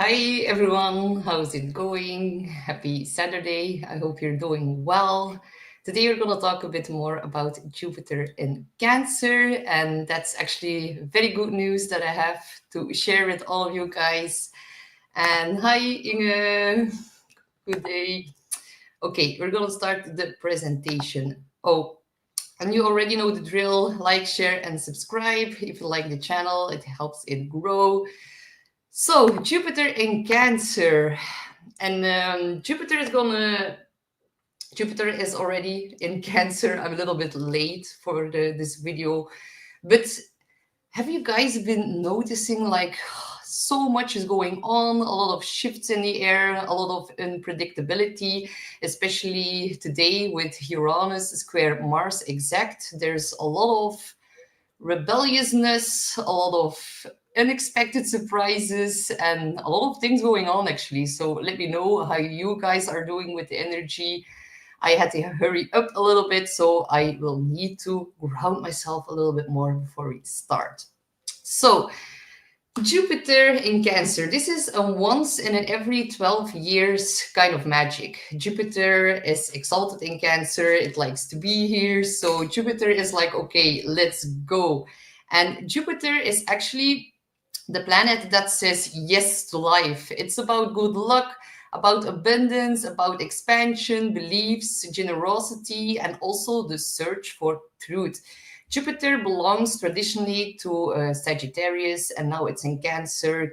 Hi everyone, how's it going? Happy Saturday. I hope you're doing well. Today we're going to talk a bit more about Jupiter in Cancer, and that's actually very good news that I have to share with all of you guys. And hi Inge, good day. Okay, we're going to start the presentation. Oh, and you already know the drill. Like, share, and subscribe if you like the channel. It helps it grow. So Jupiter in Cancer, and Jupiter is already in Cancer. I'm a little bit late for this video, but have you guys been noticing like so much is going on, a lot of shifts in the air, a lot of unpredictability, especially today with Uranus square Mars exact. There's a lot of rebelliousness, a lot of unexpected surprises, and a lot of things going on actually. So let me know how you guys are doing with the energy. I had to hurry up a little bit, so I will need to ground myself a little bit more before we start. So Jupiter in Cancer. This is a once in an every 12 years kind of magic. Jupiter is exalted in Cancer. It likes to be here. So Jupiter is like, okay, let's go. And Jupiter is actually the planet that says yes to life. It's about good luck, about abundance, about expansion, beliefs, generosity, and also the search for truth. Jupiter belongs traditionally to Sagittarius, and now it's in Cancer.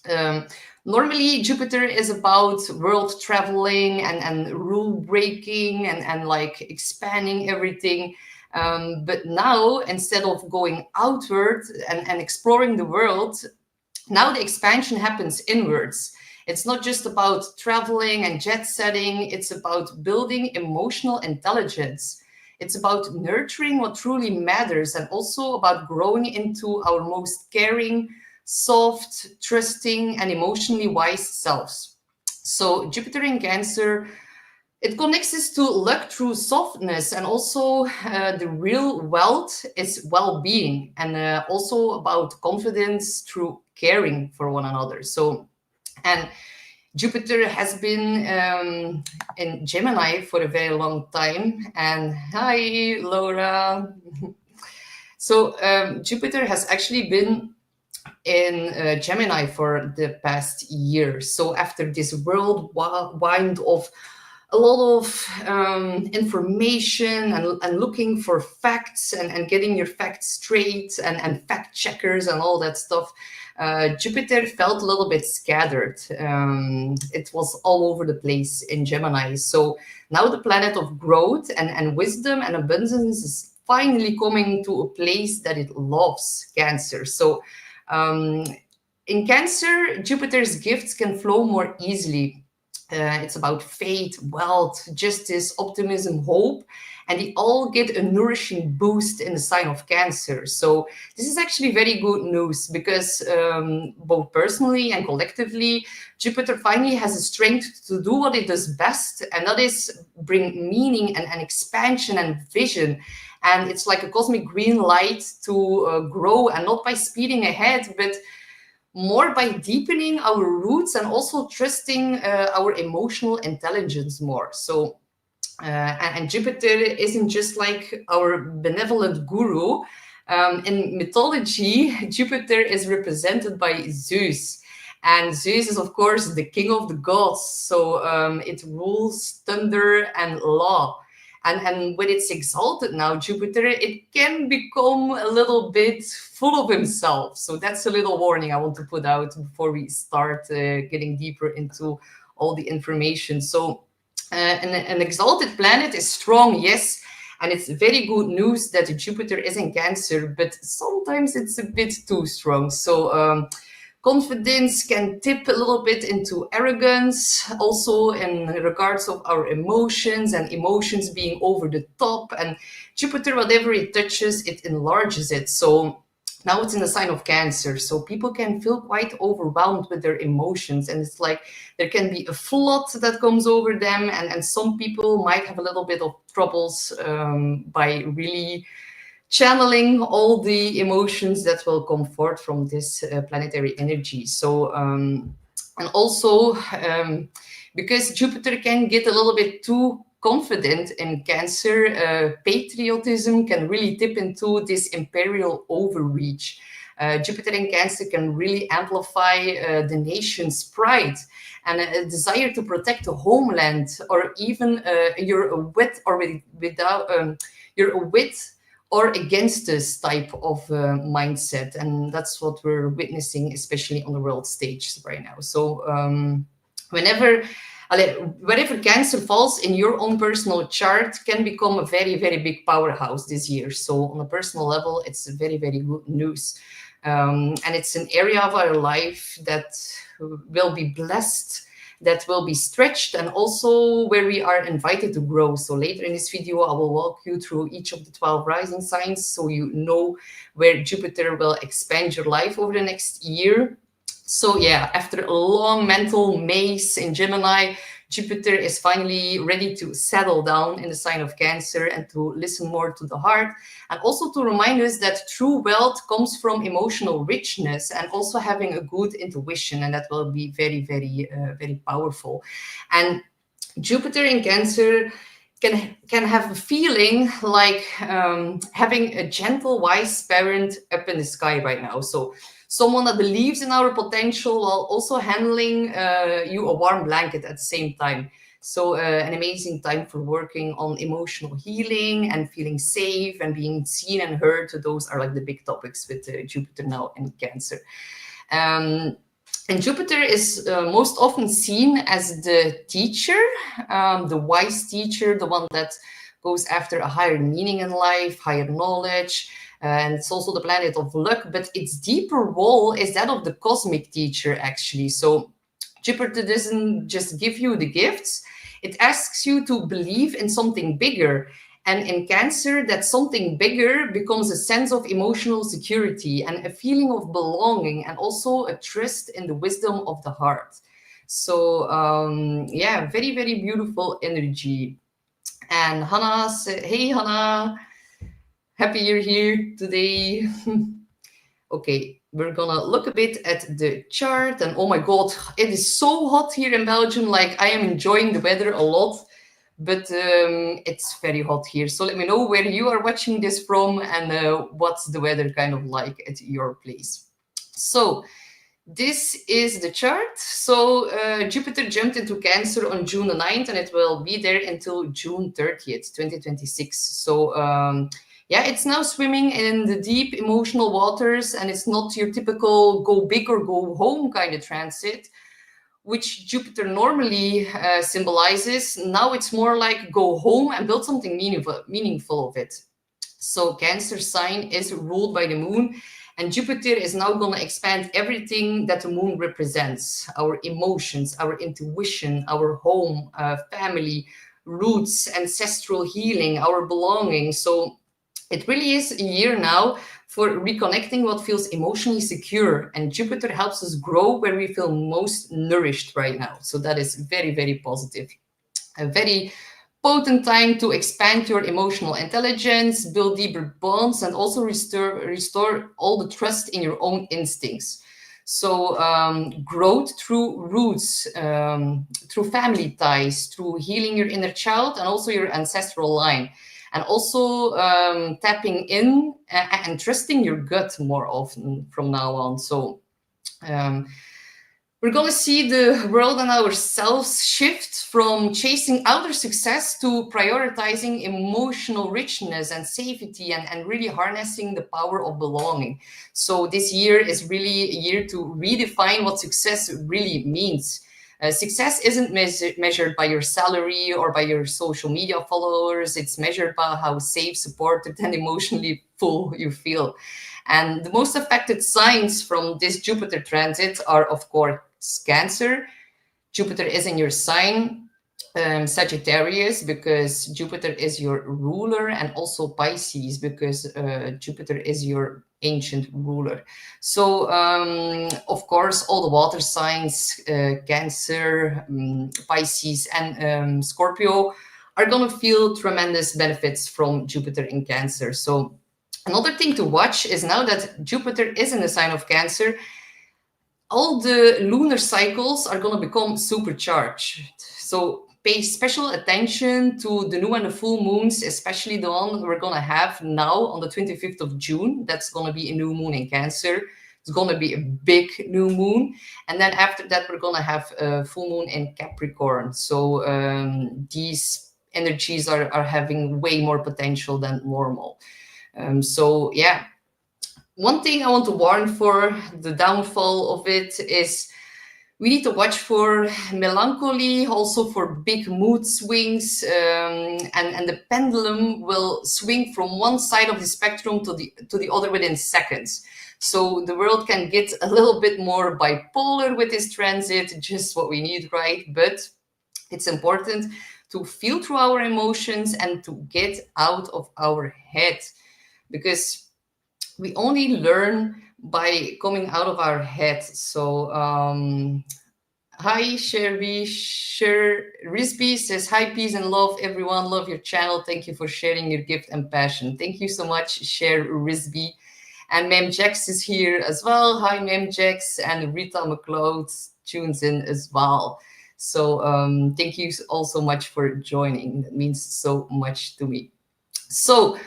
Um, Normally, Jupiter is about world traveling and rule breaking and like expanding everything. But now, instead of going outward and exploring the world, now the expansion happens inwards. It's not just about traveling and jet setting, it's about building emotional intelligence. It's about nurturing what truly matters and also about growing into our most caring, soft, trusting, and emotionally wise selves. So, Jupiter in Cancer, it connects us to luck through softness, and also the real wealth is well-being, and also about confidence through caring for one another. So, and Jupiter has been in Gemini for a very long time. And hi, Laura. So Jupiter has actually been in Gemini for the past year. So after this whirlwind of a lot of information and looking for facts and getting your facts straight and fact checkers and all that stuff, Jupiter felt a little bit scattered. It was all over the place in Gemini. So now the planet of growth and wisdom and abundance is finally coming to a place that it loves, Cancer. So in Cancer, Jupiter's gifts can flow more easily. It's about faith, wealth, justice, optimism, hope, and they all get a nourishing boost in the sign of Cancer. So this is actually very good news because both personally and collectively, Jupiter finally has the strength to do what it does best, and that is bring meaning and expansion and vision. And it's like a cosmic green light to grow, and not by speeding ahead, but more by deepening our roots and also trusting our emotional intelligence more. So, and Jupiter isn't just like our benevolent guru. In mythology, Jupiter is represented by Zeus. And Zeus is, of course, the king of the gods. So it rules thunder and law. And when it's exalted now, Jupiter, it can become a little bit full of himself. So that's a little warning I want to put out before we start getting deeper into all the information. So an exalted planet is strong, yes, and it's very good news that Jupiter is in Cancer, but sometimes it's a bit too strong. So confidence can tip a little bit into arrogance, also in regards of our emotions and emotions being over the top. And Jupiter, whatever it touches, it enlarges it. So now it's in the sign of Cancer. So people can feel quite overwhelmed with their emotions. And it's like there can be a flood that comes over them. And some people might have a little bit of troubles by really channeling all the emotions that will come forth from this planetary energy. So, and also because Jupiter can get a little bit too confident in Cancer, patriotism can really tip into this imperial overreach. Jupiter in Cancer can really amplify the nation's pride and a desire to protect the homeland, or even you're with or without you're with or against this type of mindset, and that's what we're witnessing, especially on the world stage right now. So whenever wherever Cancer falls in your own personal chart can become a very, very big powerhouse this year. So on a personal level, it's very, very good news. And it's an area of our life that will be blessed, that will be stretched, and also where we are invited to grow. So later in this video, I will walk you through each of the 12 rising signs, so you know where Jupiter will expand your life over the next year. So yeah, after a long mental maze in Gemini, Jupiter is finally ready to settle down in the sign of Cancer and to listen more to the heart, and also to remind us that true wealth comes from emotional richness and also having a good intuition, and that will be very, very, very powerful. And Jupiter in Cancer can have a feeling like having a gentle, wise parent up in the sky right now. So someone that believes in our potential while also handling you a warm blanket at the same time. So an amazing time for working on emotional healing and feeling safe and being seen and heard. Those are like the big topics with Jupiter now in Cancer. And Jupiter is most often seen as the teacher, the wise teacher, the one that goes after a higher meaning in life, higher knowledge. And it's also the planet of luck, but its deeper role is that of the cosmic teacher, actually. So Jupiter doesn't just give you the gifts, it asks you to believe in something bigger. And in Cancer, that something bigger becomes a sense of emotional security and a feeling of belonging, and also a trust in the wisdom of the heart. So yeah, very, very beautiful energy. And Hannah said, hey Hannah, happy you're here today. Okay, we're gonna look a bit at the chart, and oh my god, it is so hot here in Belgium. Like, I am enjoying the weather a lot, but it's very hot here. So let me know where you are watching this from, and what's the weather kind of like at your place. So this is the chart. So Jupiter jumped into Cancer on June the 9th, and it will be there until June 30th, 2026. So yeah, it's now swimming in the deep emotional waters, and it's not your typical go big or go home kind of transit, which Jupiter normally symbolizes. Now it's more like go home and build something meaningful of it. So Cancer sign is ruled by the moon, and Jupiter is now going to expand everything that the moon represents: our emotions, our intuition, our home, family, roots, ancestral healing, our belonging. So it really is a year now for reconnecting what feels emotionally secure, and Jupiter helps us grow where we feel most nourished right now. So that is very, very positive. A very potent time to expand your emotional intelligence, build deeper bonds, and also restore all the trust in your own instincts. So growth through roots, through family ties, through healing your inner child and also your ancestral line. And also tapping in and trusting your gut more often from now on. So we're going to see the world and ourselves shift from chasing outer success to prioritizing emotional richness and safety, and really harnessing the power of belonging. So this year is really a year to redefine what success really means. Success isn't measured by your salary or by your social media followers. It's measured by how safe, supported, and emotionally full you feel. And the most affected signs from this Jupiter transit are, of course, Cancer. Jupiter is in your sign. Sagittarius, because Jupiter is your ruler, and also Pisces, because Jupiter is your ancient ruler. So of course, all the water signs, Cancer, Pisces, and Scorpio, are going to feel tremendous benefits from Jupiter in Cancer. So Another thing to watch is now that Jupiter is in the sign of Cancer, all the lunar cycles are going to become supercharged. So pay special attention to the new and the full moons, especially the one we're going to have now on the 25th of June. That's going to be a new moon in Cancer. It's going to be a big new moon. And then after that, we're going to have a full moon in Capricorn. So these energies are having way more potential than normal. So yeah, one thing I want to warn for the downfall of it is we need to watch for melancholy, also for big mood swings, and the pendulum will swing from one side of the spectrum to the other within seconds. So the world can get a little bit more bipolar with this transit, just what we need, right? But it's important to feel through our emotions and to get out of our head, because we only learn by coming out of our head. So hi Sherry, Risby says, hi, peace and love everyone, love your channel, thank you for sharing your gift and passion. Thank you so much, Sher Risby. And Mem Jax is here as well. Hi Mem Jax. And Rita McLeod tunes in as well. So thank you all so much for joining. That means so much to me. So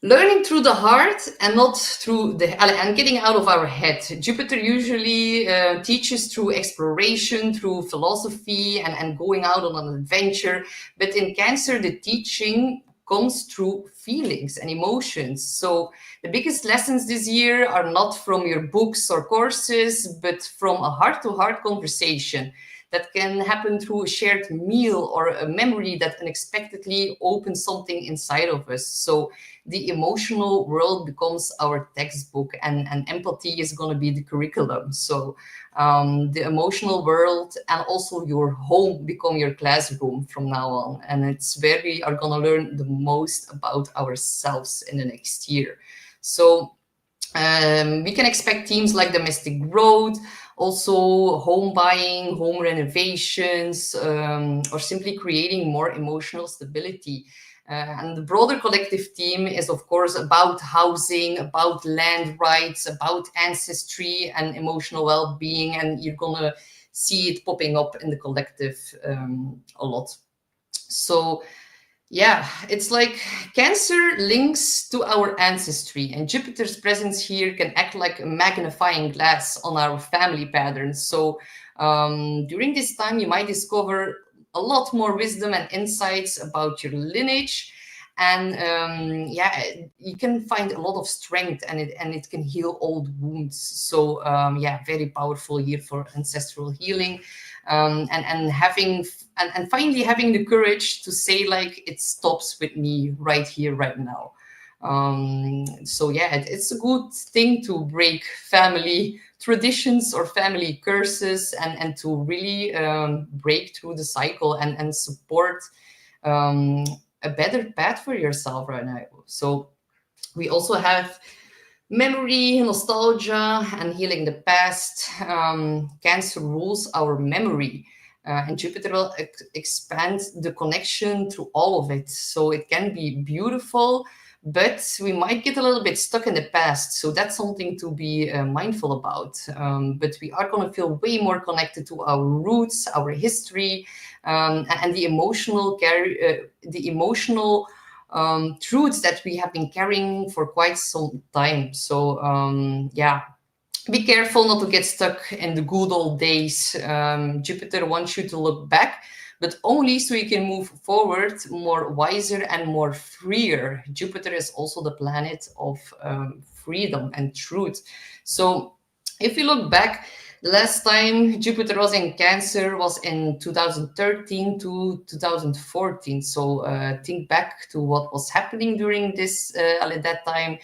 learning through the heart and not through and getting out of our head. Jupiter usually teaches through exploration, through philosophy, and going out on an adventure. But in Cancer, the teaching comes through feelings and emotions. So the biggest lessons this year are not from your books or courses, but from a heart-to-heart conversation that can happen through a shared meal or a memory that unexpectedly opens something inside of us. So the emotional world becomes our textbook, and empathy is going to be the curriculum. So the emotional world and also your home become your classroom from now on. And it's where we are going to learn the most about ourselves in the next year. So we can expect themes like domestic growth, also home buying, home renovations, or simply creating more emotional stability. And the broader collective theme is, of course, about housing, about land rights, about ancestry and emotional well-being. And you're going to see it popping up in the collective a lot. So yeah, it's like Cancer links to our ancestry, and Jupiter's presence here can act like a magnifying glass on our family patterns. So during this time, you might discover a lot more wisdom and insights about your lineage. And yeah, you can find a lot of strength, and it can heal old wounds. So yeah, very powerful year for ancestral healing, and finally having the courage to say, like, it stops with me right here, right now. So yeah, it's a good thing to break family traditions or family curses, and to really break through the cycle and support a better path for yourself right now. So we also have memory, nostalgia, and healing the past. Cancer rules our memory, and Jupiter will expand the connection through all of it. So it can be beautiful, but we might get a little bit stuck in the past. So that's something to be mindful about. But we are going to feel way more connected to our roots, our history, and the emotional truths that we have been carrying for quite some time. So yeah, be careful not to get stuck in the good old days. Jupiter wants you to look back, but only so you can move forward more wiser and more freer. Jupiter is also the planet of freedom and truth. So if you look back, last time Jupiter was in Cancer was in 2013 to 2014. So think back to what was happening during this at that time.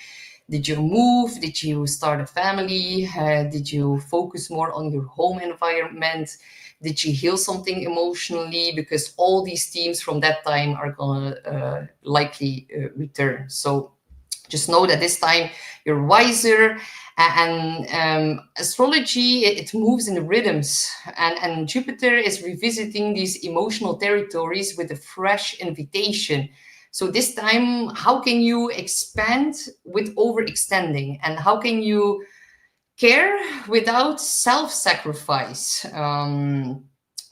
Did you move? Did you start a family? Did you focus more on your home environment? Did you heal something emotionally? Because all these themes from that time are going to likely return. So just know that this time you're wiser. And astrology, it moves in rhythms. And Jupiter is revisiting these emotional territories with a fresh invitation. So this time, how can you expand with overextending, and how can you care without self-sacrifice?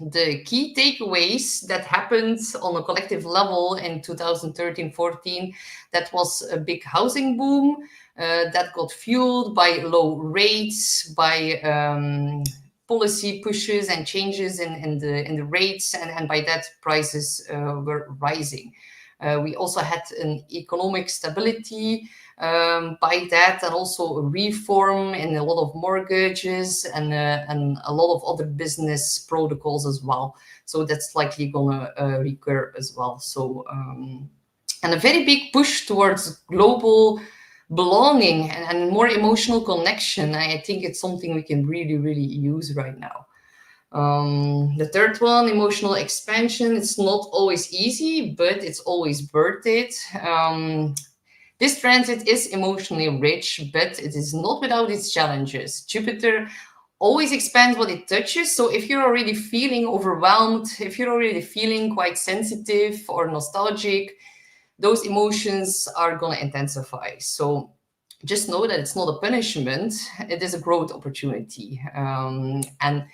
The key takeaways that happened on a collective level in 2013-14, that was a big housing boom that got fueled by low rates, by policy pushes and changes in the rates, and by that prices were rising. We also had an economic stability by that, and also a reform in a lot of mortgages and a lot of other business protocols as well. So that's likely gonna recur as well. So and a very big push towards global belonging and more emotional connection. I think it's something we can really, really use right now. The third one, emotional expansion. It's not always easy, but it's always worth it. This transit is emotionally rich, but it is not without its challenges. Jupiter always expands what it touches. So if you're already feeling overwhelmed, if you're already feeling quite sensitive or nostalgic, those emotions are going to intensify. So just know that it's not a punishment, it is a growth opportunity. And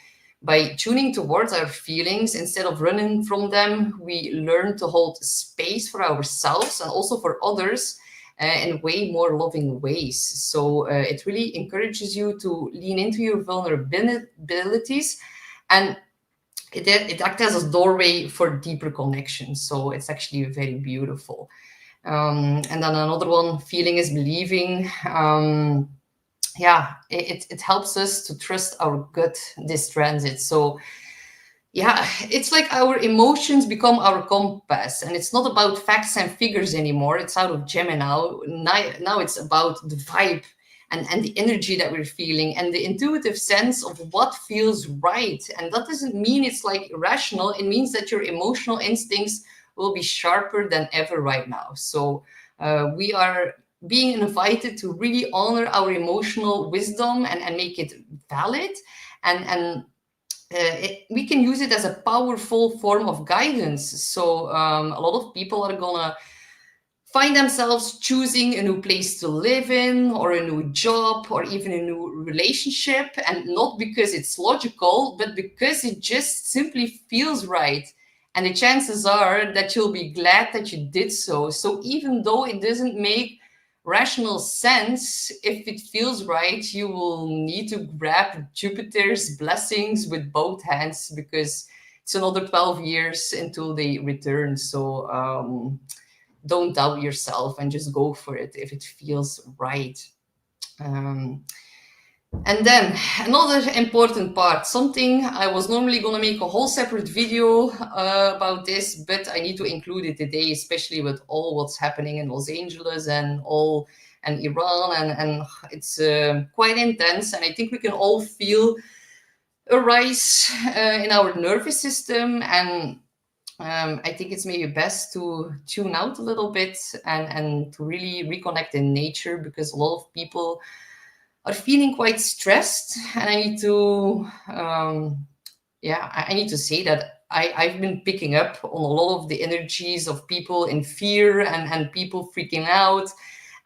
by tuning towards our feelings instead of running from them, we learn to hold space for ourselves and also for others in way more loving ways. So it really encourages you to lean into your vulnerabilities, and it acts as a doorway for deeper connection. So it's actually very beautiful. And then another one, feeling is believing. Yeah, it helps us to trust our gut this transit. So yeah, it's like our emotions become our compass, and it's not about facts and figures anymore. It's out of Gemini now it's about the vibe and the energy that we're feeling and the intuitive sense of what feels right. And that doesn't mean it's like irrational. It means that your emotional instincts will be sharper than ever right now. So we are being invited to really honor our emotional wisdom and make it valid, and we can use it as a powerful form of guidance. So a lot of people are gonna find themselves choosing a new place to live in, or a new job, or even a new relationship, and not because it's logical, but because it just simply feels right. And the chances are that you'll be glad that you did so. So even though it doesn't make rational sense, if it feels right, you will need to grab Jupiter's blessings with both hands, because it's another 12 years until they return. So don't doubt yourself and just go for it if it feels right. And then another important part, something I was normally going to make a whole separate video about this, but I need to include it today, especially with all what's happening in Los Angeles and Iran, and it's quite intense. And I think we can all feel a rise in our nervous system, and I think it's maybe best to tune out a little bit and to really reconnect in nature, because a lot of people are feeling quite stressed. And I need to, I need to say that I've been picking up on a lot of the energies of people in fear and people freaking out.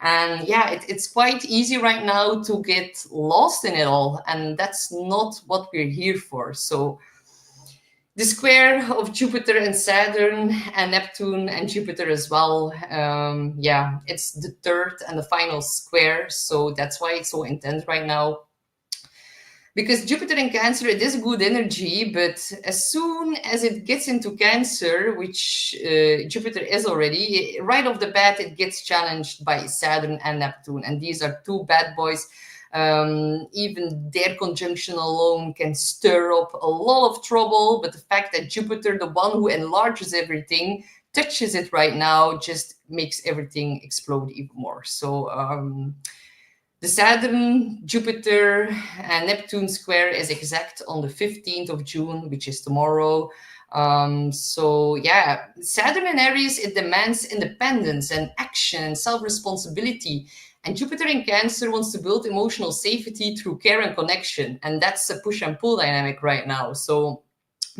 And yeah, it's quite easy right now to get lost in it all. And that's not what we're here for. So the square of Jupiter and Saturn and Neptune and Jupiter as well. It's the third and the final square. So that's why it's so intense right now. Because Jupiter in Cancer, it is good energy, but as soon as it gets into Cancer, which Jupiter is already, right off the bat, it gets challenged by Saturn and Neptune. And these are two bad boys. Even their conjunction alone can stir up a lot of trouble, but the fact that Jupiter, the one who enlarges everything, touches it right now, just makes everything explode even more. So the Saturn, Jupiter, and Neptune square is exact on the 15th of June, which is tomorrow. Saturn in Aries, it demands independence and action and self-responsibility. And Jupiter in Cancer wants to build emotional safety through care and connection. And that's a push and pull dynamic right now. So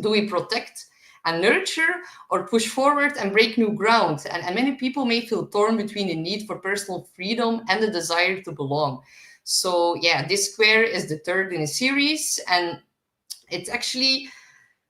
do we protect and nurture, or push forward and break new ground. And many people may feel torn between the need for personal freedom and the desire to belong. So yeah, this square is the third in a series, and it's actually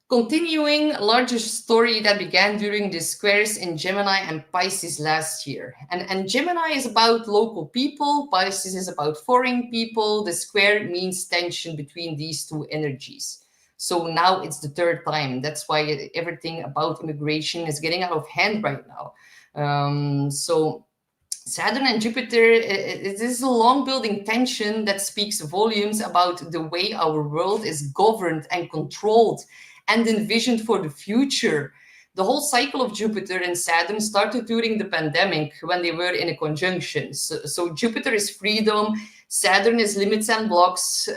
continuing a larger story that began during the squares in Gemini and Pisces last year. And Gemini is about local people, Pisces is about foreign people. The square means tension between these two energies. So now it's the third time. That's why everything about immigration is getting out of hand right now. So Saturn and Jupiter, it is a long building tension that speaks volumes about the way our world is governed and controlled and envisioned for the future. The whole cycle of Jupiter and Saturn started during the pandemic when they were in a conjunction. So Jupiter is freedom, Saturn is limits and blocks.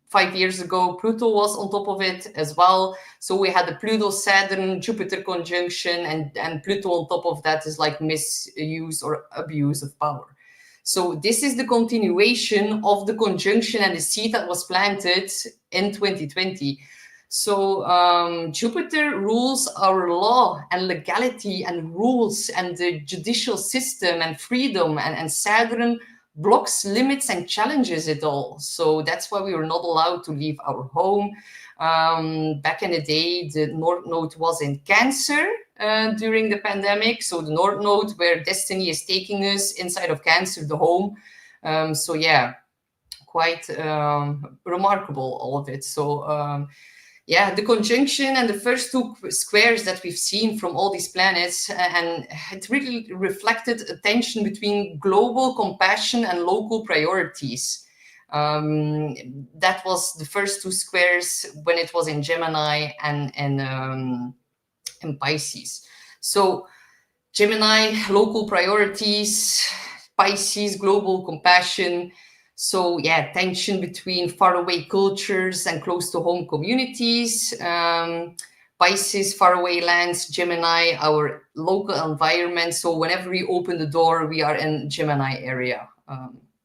5 years ago, Pluto was on top of it as well. So we had the Pluto-Saturn-Jupiter conjunction, and Pluto on top of that is like misuse or abuse of power. So this is the continuation of the conjunction and the seed that was planted in 2020. So Jupiter rules our law and legality and rules and the judicial system and freedom, and Saturn blocks, limits, and challenges it all. So that's why we were not allowed to leave our home. Back in the day, the North Node was in Cancer during the pandemic. So the North Node, where destiny is taking us inside of Cancer, the home. So yeah, quite remarkable, all of it. So yeah, the conjunction and the first two squares that we've seen from all these planets, and it really reflected a tension between global compassion and local priorities. That was the first two squares when it was in Gemini and in Pisces. So Gemini, local priorities, Pisces, global compassion. So yeah, tension between faraway cultures and close to home communities. Pisces, faraway lands, Gemini, our local environment. So whenever we open the door, we are in Gemini area.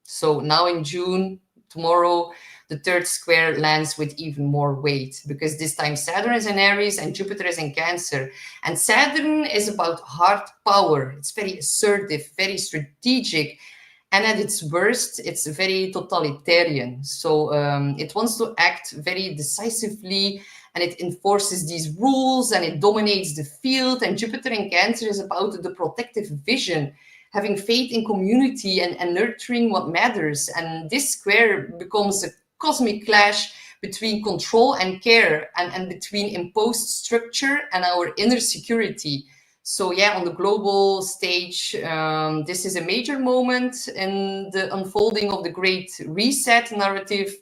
So now in June, tomorrow, the third square lands with even more weight, because this time Saturn is in Aries and Jupiter is in Cancer. And Saturn is about hard power. It's very assertive, very strategic. And at its worst, it's very totalitarian. So it wants to act very decisively, and it enforces these rules and it dominates the field. And Jupiter in Cancer is about the protective vision, having faith in community and nurturing what matters. And this square becomes a cosmic clash between control and care, and between imposed structure and our inner security. So yeah, on the global stage, this is a major moment in the unfolding of the Great Reset narrative,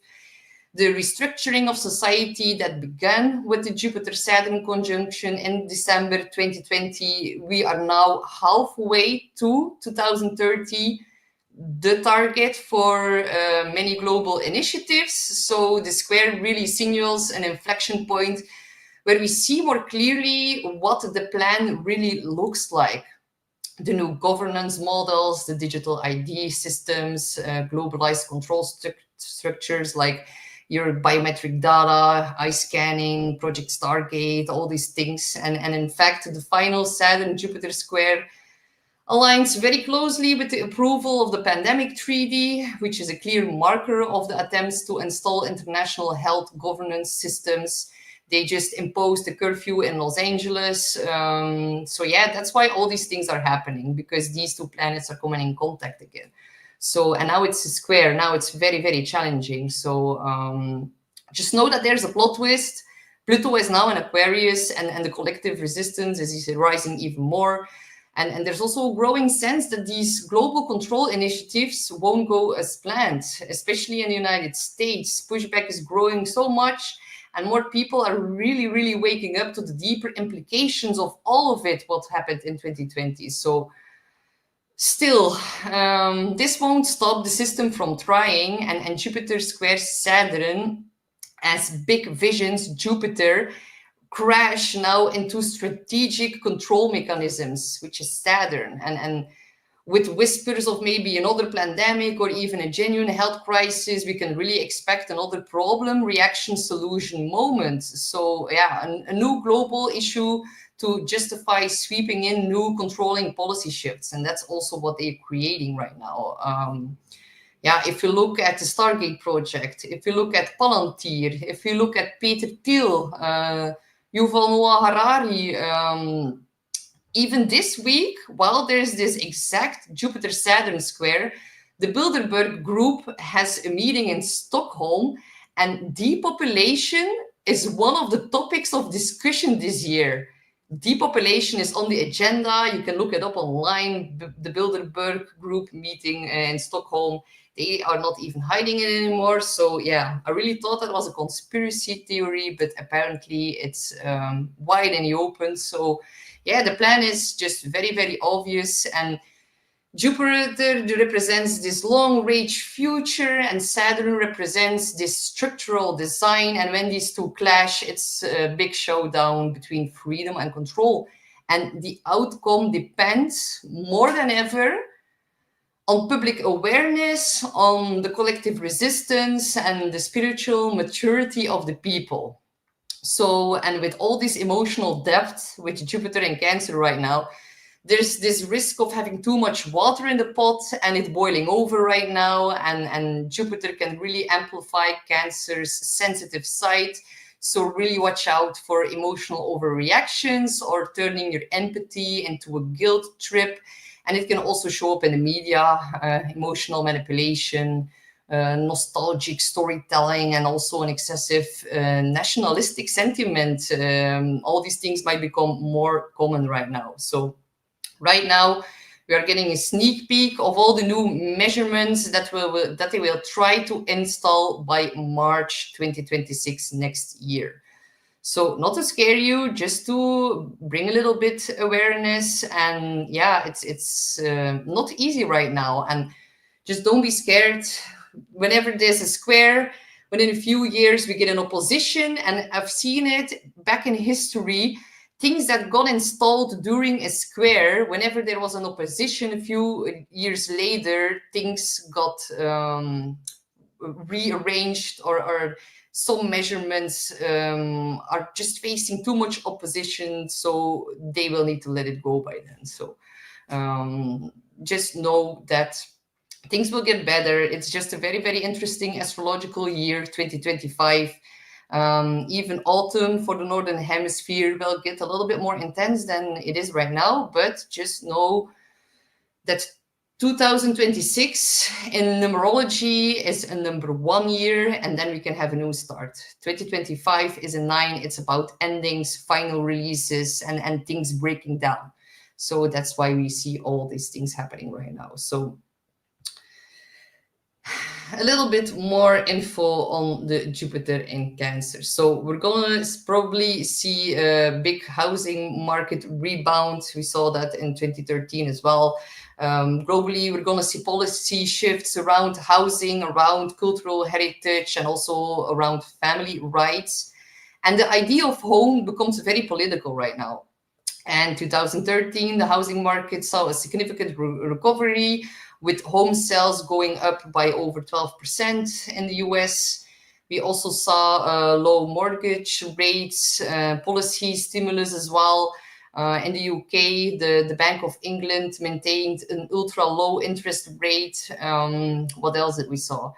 the restructuring of society that began with the Jupiter-Saturn conjunction in December 2020. We are now halfway to 2030, the target for many global initiatives. So the square really signals an inflection point where we see more clearly what the plan really looks like. The new governance models, the digital ID systems, globalized control structures like your biometric data, eye scanning, Project Stargate, all these things. And in fact, the final Saturn-Jupiter square aligns very closely with the approval of the pandemic treaty, which is a clear marker of the attempts to install international health governance systems. They just imposed a curfew in Los Angeles. So yeah, that's why all these things are happening, because these two planets are coming in contact again. So, and now it's a square. Now it's very, very challenging. So just know that there's a plot twist. Pluto is now in Aquarius, and the collective resistance is rising even more. And there's also a growing sense that these global control initiatives won't go as planned, especially in the United States. Pushback is growing so much, and more people are really, really waking up to the deeper implications of all of it, what happened in 2020. So still, this won't stop the system from trying, and Jupiter squares Saturn as big visions. Jupiter crash now into strategic control mechanisms, which is Saturn. And with whispers of maybe another pandemic or even a genuine health crisis, we can really expect another problem, reaction, solution moment. So yeah, a new global issue to justify sweeping in new controlling policy shifts. And that's also what they're creating right now. Yeah, if you look at the Stargate project, if you look at Palantir, if you look at Peter Thiel, Yuval Noah Harari, even this week, while there's this exact Jupiter-Saturn square, the Bilderberg Group has a meeting in Stockholm, and depopulation is one of the topics of discussion this year. Depopulation is on the agenda. You can look it up online. The Bilderberg Group meeting in Stockholm, they are not even hiding it anymore. So yeah, I really thought that was a conspiracy theory, but apparently it's wide in the open. So yeah, the plan is just very, very obvious. And Jupiter represents this long-range future, and Saturn represents this structural design. And when these two clash, it's a big showdown between freedom and control. And the outcome depends more than ever on public awareness, on the collective resistance, and the spiritual maturity of the people. So, and with all this emotional depth with Jupiter in Cancer right now, there's this risk of having too much water in the pot and it boiling over right now. And Jupiter can really amplify Cancer's sensitive side. So really watch out for emotional overreactions or turning your empathy into a guilt trip. And it can also show up in the media, emotional manipulation, nostalgic storytelling, and also an excessive nationalistic sentiment. All these things might become more common right now. So right now, we are getting a sneak peek of all the new measurements that they will try to install by March 2026 next year. So not to scare you, just to bring a little bit awareness. And yeah, it's not easy right now. And just don't be scared. Whenever there's a square, within a few years, we get an opposition. And I've seen it back in history. Things that got installed during a square, whenever there was an opposition, a few years later, things got rearranged, or some measurements are just facing too much opposition, so they will need to let it go by then. So just know that things will get better. It's just a very, very interesting astrological year, 2025. Even autumn for the Northern Hemisphere will get a little bit more intense than it is right now, but just know that 2026 in numerology is a number 1 year, and then we can have a new start. 2025 is a 9. It's about endings, final releases, and things breaking down. So that's why we see all these things happening right now. So a little bit more info on the Jupiter in Cancer. So we're going to probably see a big housing market rebound. We saw that in 2013 as well. Globally, we're going to see policy shifts around housing, around cultural heritage, and also around family rights. And the idea of home becomes very political right now. And 2013, the housing market saw a significant recovery, with home sales going up by over 12% in the US. We also saw low mortgage rates, policy stimulus as well. In the UK, the Bank of England maintained an ultra low interest rate. What else did we saw?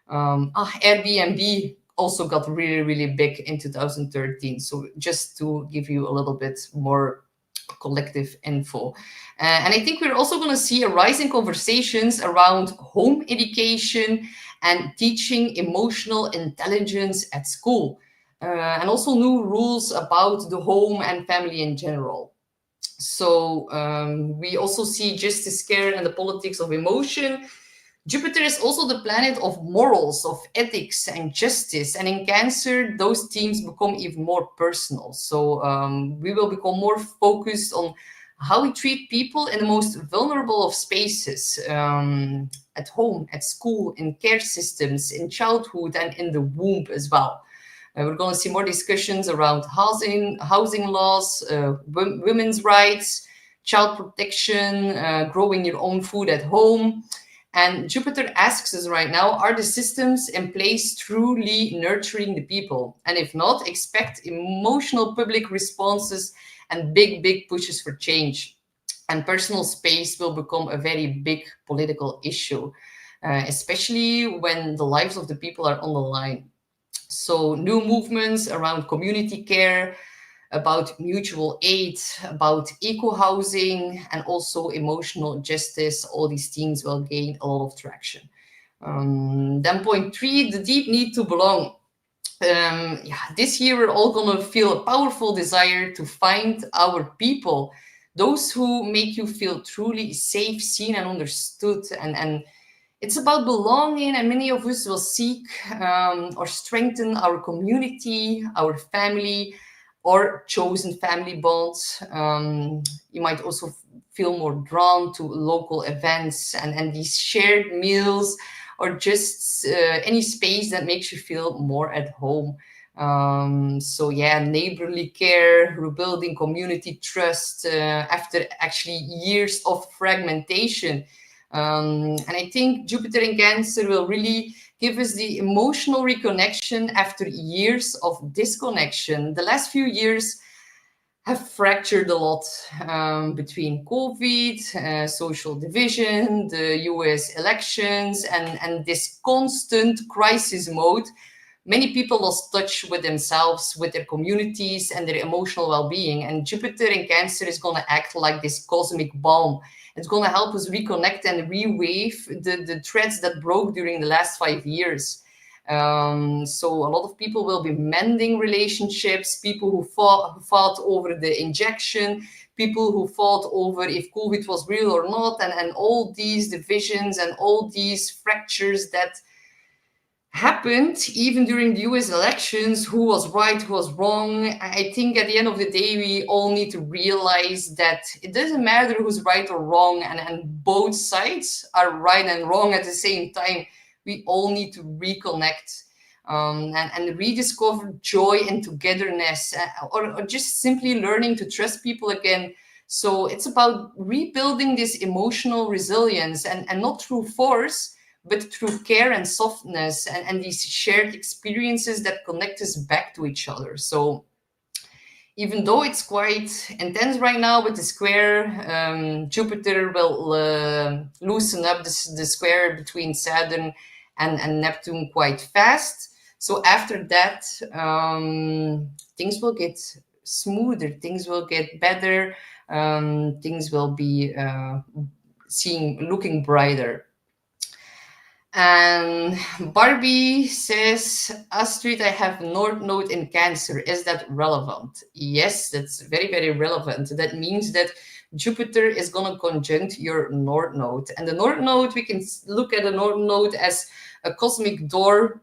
Airbnb also got really, really big in 2013. So just to give you a little bit more collective info. And I think we're also going to see a rise in conversations around home education and teaching emotional intelligence at school. And also new rules about the home and family in general. So we also see justice, care, and the politics of emotion. Jupiter is also the planet of morals, of ethics, and justice. And in Cancer, those themes become even more personal. So we will become more focused on how we treat people in the most vulnerable of spaces, at home, at school, in care systems, in childhood, and in the womb as well. We're going to see more discussions around housing laws, women's rights, child protection, growing your own food at home. And Jupiter asks us right now, are the systems in place truly nurturing the people? And if not, expect emotional public responses and big pushes for change. And personal space will become a very big political issue, especially when the lives of the people are on the line. So new movements around community care, about mutual aid, about eco-housing, and also emotional justice, all these themes will gain a lot of traction. Then point 3, the deep need to belong. This year we're all gonna feel a powerful desire to find our people, those who make you feel truly safe, seen, and understood. And it's about belonging, and many of us will seek or strengthen our community, our family, or chosen family bonds. You might also feel more drawn to local events and these shared meals, or just any space that makes you feel more at home. So yeah, neighborly care, rebuilding community trust after actually years of fragmentation. And I think Jupiter in Cancer will really give us the emotional reconnection after years of disconnection. The last few years have fractured a lot between COVID, social division, the US elections, and this constant crisis mode. Many people lost touch with themselves, with their communities, and their emotional well-being. And Jupiter in Cancer is going to act like this cosmic balm. It's going to help us reconnect and reweave the threads that broke during the last 5 years. So a lot of people will be mending relationships, people who fought over the injection, people who fought over if COVID was real or not, and all these divisions and all these fractures that happened even during the US elections. Who was right, who was wrong? I think at the end of the day, we all need to realize that it doesn't matter who's right or wrong, and both sides are right and wrong at the same time. We all need to reconnect and rediscover joy and togetherness, or just simply learning to trust people again. So it's about rebuilding this emotional resilience, and not through force, but through care and softness, and these shared experiences that connect us back to each other. So even though it's quite intense right now with the square, Jupiter will loosen up the square between Saturn and Neptune quite fast. So after that, things will get smoother, things will get better, things will be looking brighter. And Barbie says, Astrid, I have North Node in Cancer. Is that relevant? Yes, that's very relevant. That means that Jupiter is going to conjunct your North Node. And the North Node, we can look at the North Node as a cosmic door.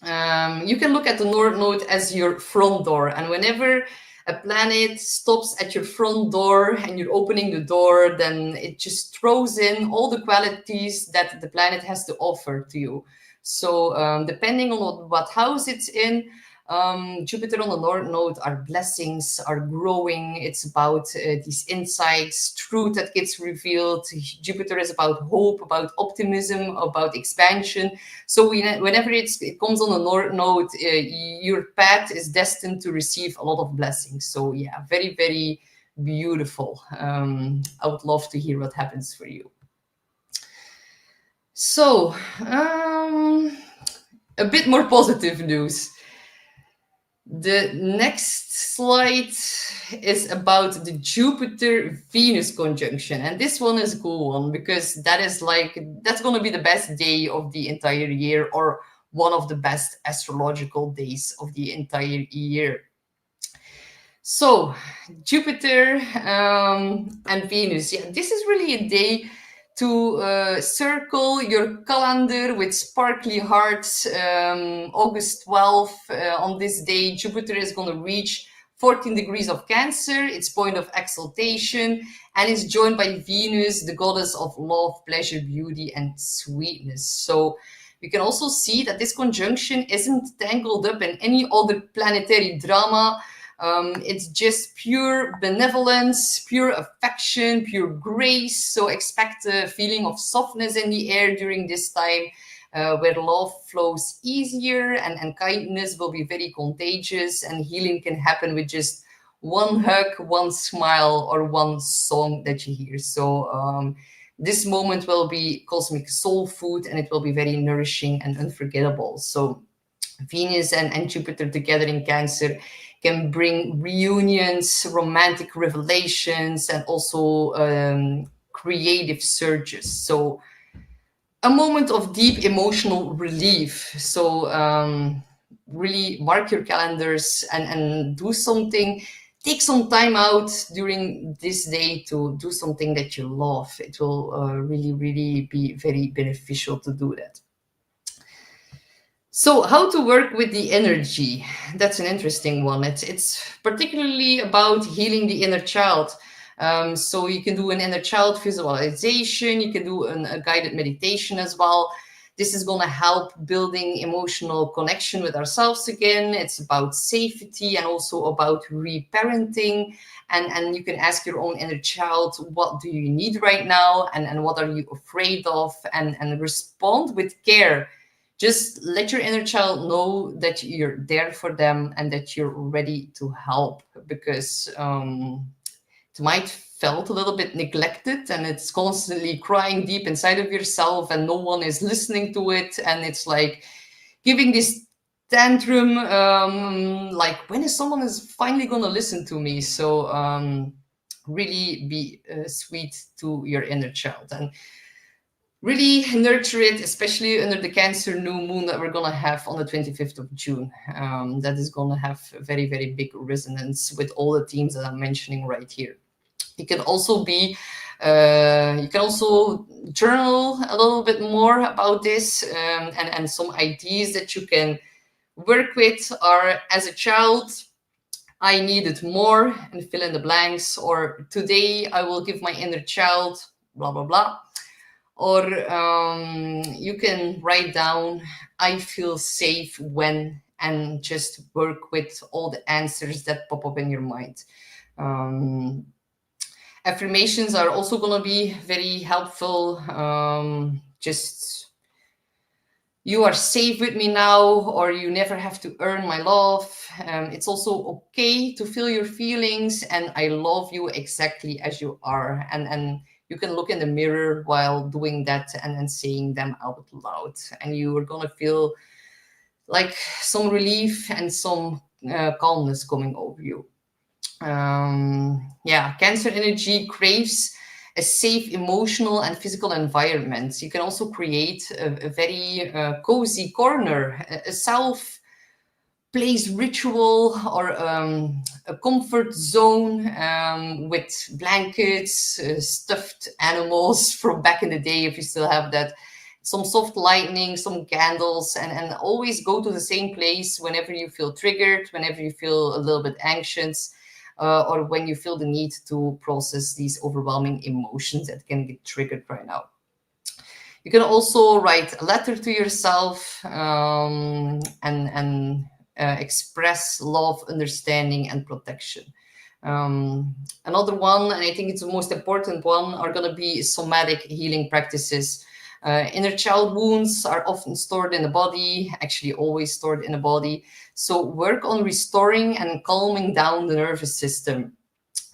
You can look at the North Node as your front door. And whenever a planet stops at your front door and you're opening the door, then it just throws in all the qualities that the planet has to offer to you. So depending on what house it's in, Jupiter on the North Node are blessings, are growing. It's about these insights, truth that gets revealed. Jupiter is about hope, about optimism, about expansion. So whenever it comes on the North Node, your path is destined to receive a lot of blessings. So yeah, very beautiful. I would love to hear what happens for you. So a bit more positive news. The next slide is about the Jupiter-Venus conjunction. And this one is a cool one, because that's going to be the best day of the entire year, or one of the best astrological days of the entire year. So Jupiter and Venus, yeah, this is really a day to circle your calendar with sparkly hearts. August 12th, on this day, Jupiter is going to reach 14 degrees of Cancer, its point of exaltation, and is joined by Venus, the goddess of love, pleasure, beauty, and sweetness. So you can also see that this conjunction isn't tangled up in any other planetary drama. It's just pure benevolence, pure affection, pure grace. So expect a feeling of softness in the air during this time, where love flows easier and kindness will be very contagious, and healing can happen with just one hug, one smile, or one song that you hear. So this moment will be cosmic soul food, and it will be very nourishing and unforgettable. So Venus and Jupiter together in Cancer can bring reunions, romantic revelations, and also creative surges. So a moment of deep emotional relief. So really mark your calendars and do something. Take some time out during this day to do something that you love. It will really, really be very beneficial to do that. So how to work with the energy? That's an interesting one. It's particularly about healing the inner child. So you can do an inner child visualization. You can do a guided meditation as well. This is going to help building emotional connection with ourselves again. It's about safety and also about reparenting. And you can ask your own inner child, what do you need right now? And what are you afraid of? And respond with care. Just let your inner child know that you're there for them and that you're ready to help, because it might felt a little bit neglected and it's constantly crying deep inside of yourself and no one is listening to it, and it's like giving this tantrum, like when is someone is finally gonna listen to me? So really be sweet to your inner child and really nurture it, especially under the Cancer new moon that we're going to have on the 25th of June. That is going to have a very, very big resonance with all the themes that I'm mentioning right here. You can also journal a little bit more about this, and some ideas that you can work with are, as a child, I needed more, and fill in the blanks, or today I will give my inner child, blah, blah, blah. Or you can write down, I feel safe when, and just work with all the answers that pop up in your mind. Affirmations are also going to be very helpful. Just, you are safe with me now, or you never have to earn my love. It's also okay to feel your feelings, and I love you exactly as you are. And you can look in the mirror while doing that and saying them out loud. And you are going to feel like some relief and some calmness coming over you. Cancer energy craves a safe emotional and physical environment. You can also create a very cozy corner, a self place ritual, or a comfort zone with blankets, stuffed animals from back in the day, if you still have that, some soft lighting, some candles, and always go to the same place whenever you feel triggered, whenever you feel a little bit anxious, or when you feel the need to process these overwhelming emotions that can get triggered right now. You can also write a letter to yourself, and express love, understanding, and protection. Another one, and I think it's the most important one, are going to be somatic healing practices. Inner child wounds are often stored in the body, actually always stored in the body. So work on restoring and calming down the nervous system.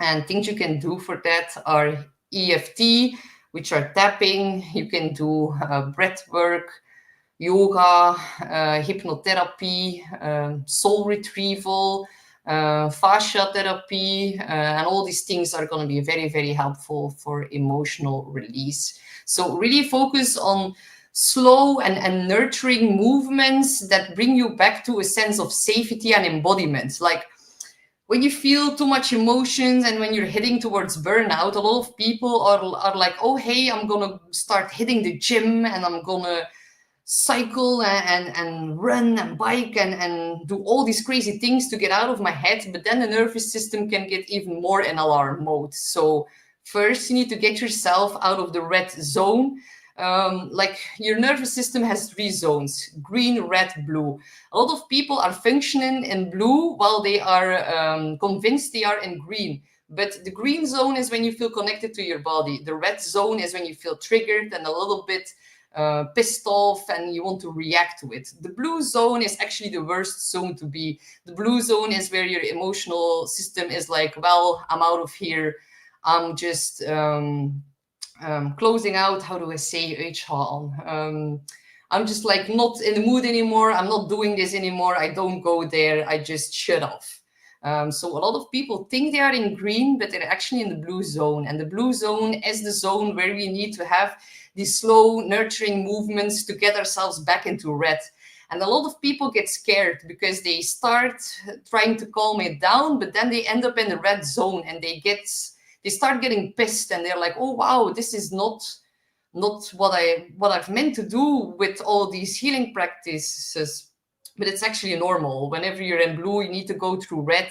And things you can do for that are EFT, which are tapping. You can do breath work, yoga, hypnotherapy, soul retrieval, fascia therapy, and all these things are going to be very, very helpful for emotional release. So really focus on slow and nurturing movements that bring you back to a sense of safety and embodiment. Like when you feel too much emotions and when you're heading towards burnout, a lot of people are like, oh, hey, I'm going to start hitting the gym and I'm going to cycle and run and bike and do all these crazy things to get out of my head. But then the nervous system can get even more in alarm mode. So first, you need to get yourself out of the red zone. Like your nervous system has 3 zones: green, red, blue. A lot of people are functioning in blue while they are convinced they are in green. But the green zone is when you feel connected to your body. The red zone is when you feel triggered and a little bit pissed off and you want to react to it. The blue zone is actually the worst zone to be. The blue zone is where your emotional system is like, well, I'm out of here. I'm just closing out. How do I say I'm just like not in the mood anymore. I'm not doing this anymore. I don't go there. I just shut off. So a lot of people think they are in green, but they're actually in the blue zone. And the blue zone is the zone where we need to have these slow, nurturing movements to get ourselves back into red. And a lot of people get scared because they start trying to calm it down, but then they end up in the red zone and they start getting pissed and they're like, oh, wow, this is not what I've meant to do with all these healing practices. But it's actually normal. Whenever you're in blue, you need to go through red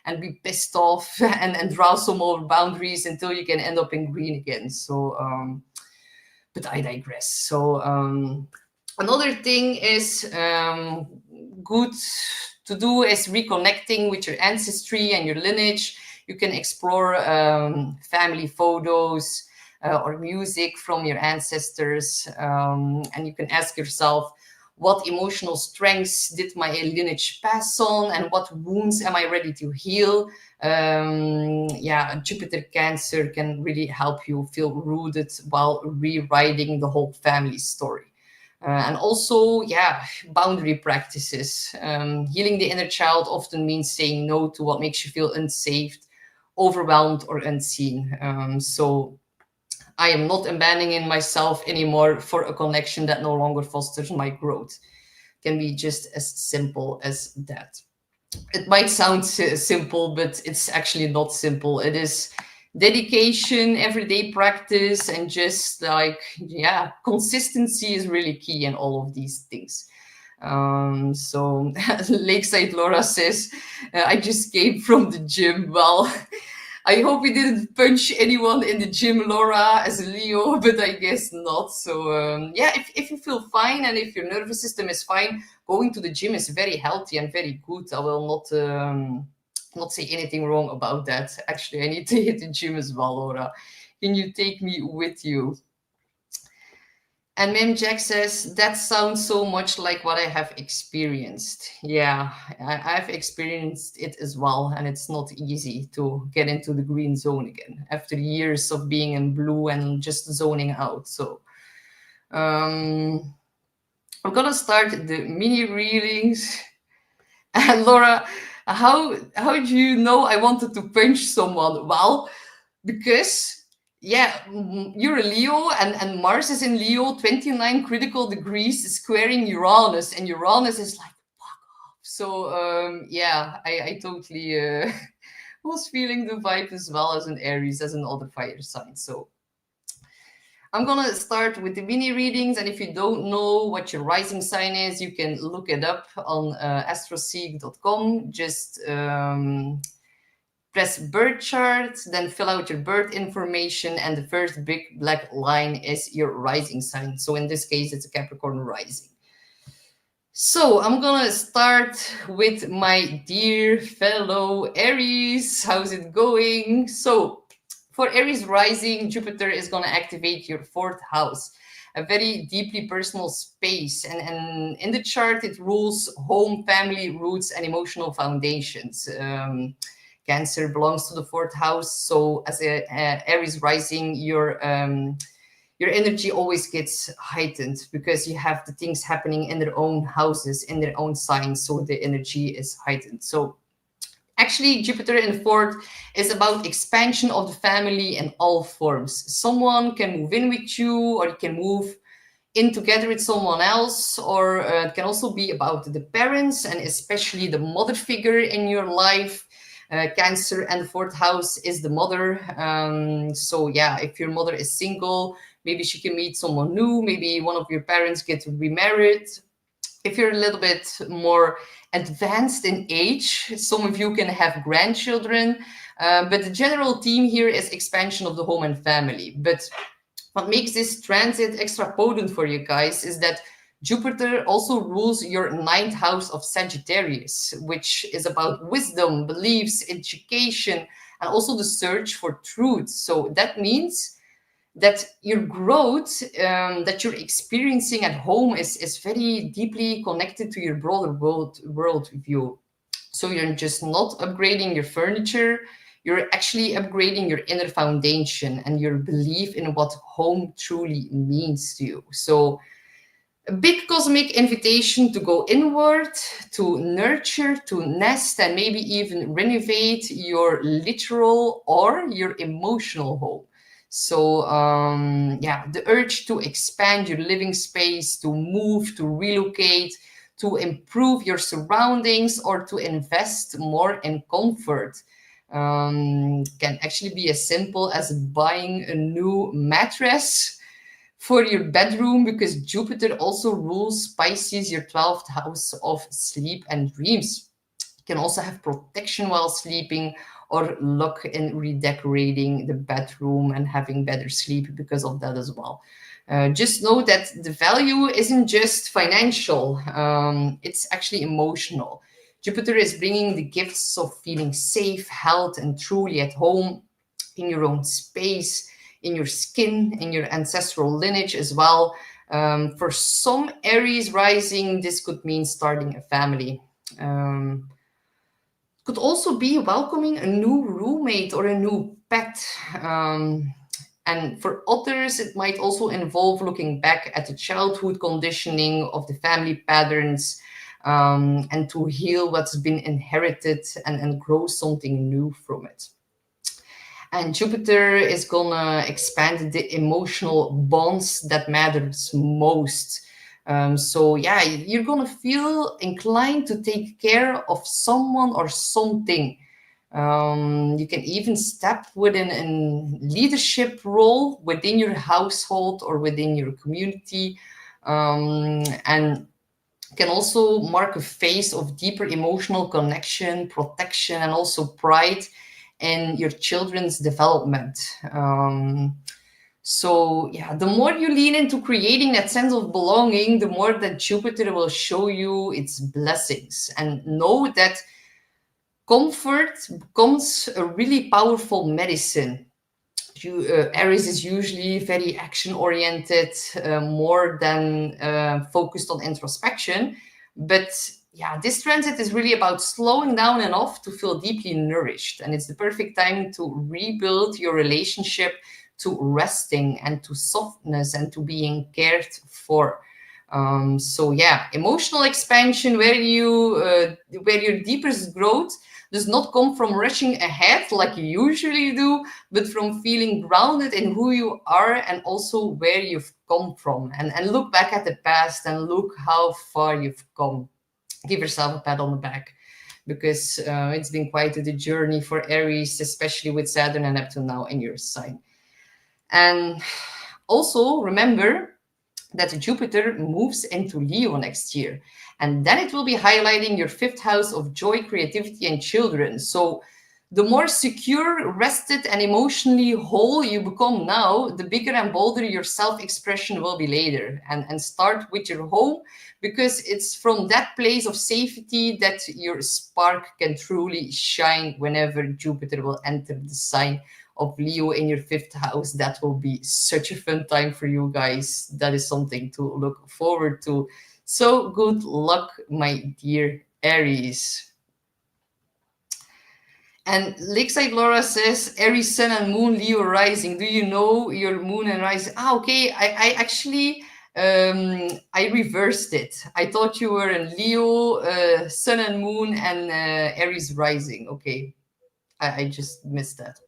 and be pissed off and draw some more boundaries until you can end up in green again. So, but I digress. So another thing is good to do is reconnecting with your ancestry and your lineage. You can explore family photos or music from your ancestors, and you can ask yourself, what emotional strengths did my lineage pass on, and what wounds am I ready to heal? Jupiter Cancer can really help you feel rooted while rewriting the whole family story. And also, boundary practices. Healing the inner child often means saying no to what makes you feel unsafe, overwhelmed, or unseen. So I am not abandoning myself anymore for a connection that no longer fosters my growth. Can be just as simple as that. It might sound simple, but it's actually not simple. It is dedication, everyday practice, and just like, consistency is really key in all of these things. So Lakeside Laura says, I just came from the gym. Well, I hope we didn't punch anyone in the gym, Laura, as a Leo, but I guess not. So if you feel fine and if your nervous system is fine, going to the gym is very healthy and very good. I will not say anything wrong about that. Actually, I need to hit the gym as well, Laura. Can you take me with you? And Mem Jack says, that sounds so much like what I have experienced. Yeah, I've experienced it as well. And it's not easy to get into the green zone again after years of being in blue and just zoning out. So I'm going to start the mini readings. And Laura, how do you know I wanted to punch someone? Well, because you're a Leo and Mars is in Leo, 29 critical degrees squaring Uranus, and Uranus is like, fuck off. So I totally was feeling the vibe as well as an Aries, as another fire sign. So I'm gonna start with the mini readings, and if you don't know what your rising sign is, you can look it up on astroseek.com. Just press birth chart, then fill out your birth information, and the first big black line is your rising sign. So in this case, it's a Capricorn rising. So I'm gonna start with my dear fellow Aries. How's it going? So for Aries rising, Jupiter is gonna activate your 4th house, a very deeply personal space. And in the chart, it rules home, family, roots, and emotional foundations. Cancer belongs to the 4th house. So as a Aries rising, your energy always gets heightened because you have the things happening in their own houses, in their own signs. So the energy is heightened. So actually, Jupiter in 4th is about expansion of the family in all forms. Someone can move in with you, or you can move in together with someone else, or it can also be about the parents and especially the mother figure in your life. Cancer and the 4th house is the mother. So if your mother is single, maybe she can meet someone new. Maybe one of your parents gets remarried. If you're a little bit more advanced in age, some of you can have grandchildren. But the general theme here is expansion of the home and family. But What makes this transit extra potent for you guys is that Jupiter also rules your ninth house of Sagittarius, which is about wisdom, beliefs, education, and also the search for truth. So that means that your growth that you're experiencing at home is very deeply connected to your broader world view. So you're just not upgrading your furniture, you're actually upgrading your inner foundation and your belief in what home truly means to you. So a big cosmic invitation to go inward, to nurture, to nest, and maybe even renovate your literal or your emotional home. So, yeah, the urge to expand your living space, to move, to relocate, to improve your surroundings, or to invest more in comfort can actually be as simple as buying a new mattress for your bedroom, because Jupiter also rules Pisces, your 12th house of sleep and dreams. You can also have protection while sleeping or luck in redecorating the bedroom and having better sleep because of that as well. Just know that the value isn't just financial, it's actually emotional. Jupiter is bringing the gifts of feeling safe, health, and truly at home in your own space, in your skin, in your ancestral lineage as well. For some Aries rising, this could mean starting a family. Could also be welcoming a new roommate or a new pet. And for others, it might also involve looking back at the childhood conditioning of the family patterns, and to heal what's been inherited and grow something new from it. And Jupiter is gonna expand the emotional bonds that matters most. So yeah, you're gonna feel inclined to take care of someone or something. You can even step within a leadership role within your household or within your community, and can also mark a phase of deeper emotional connection, protection, and also pride in your children's development. So yeah, the more you lean into creating that sense of belonging, the more that Jupiter will show you its blessings. And know that comfort becomes a really powerful medicine. Aries is usually very action oriented, more than focused on introspection. But yeah, this transit is really about slowing down enough to feel deeply nourished. And it's the perfect time to rebuild your relationship to resting and to softness and to being cared for. So yeah, emotional expansion where your deepest growth does not come from rushing ahead like you usually do, but from feeling grounded in who you are and also where you've come from. And look back at the past and look how far you've come. Give yourself a pat on the back, because it's been quite a journey for Aries, especially with Saturn and Neptune now in your sign. And also remember that Jupiter moves into Leo next year. And then it will be highlighting your fifth house of joy, creativity, and children. So the more secure, rested, and emotionally whole you become now, the bigger and bolder your self-expression will be later. And start with your home, because it's from that place of safety that your spark can truly shine whenever Jupiter will enter the sign of Leo in your fifth house. That will be such a fun time for you guys. That is something to look forward to. So good luck, my dear Aries. And Lakeside Laura says, Aries Sun and Moon, Leo rising. Do you know your Moon and rising? Ah, okay. I actually, I reversed it. I thought you were in Leo, Sun and Moon, and Aries rising. Okay. I just missed that.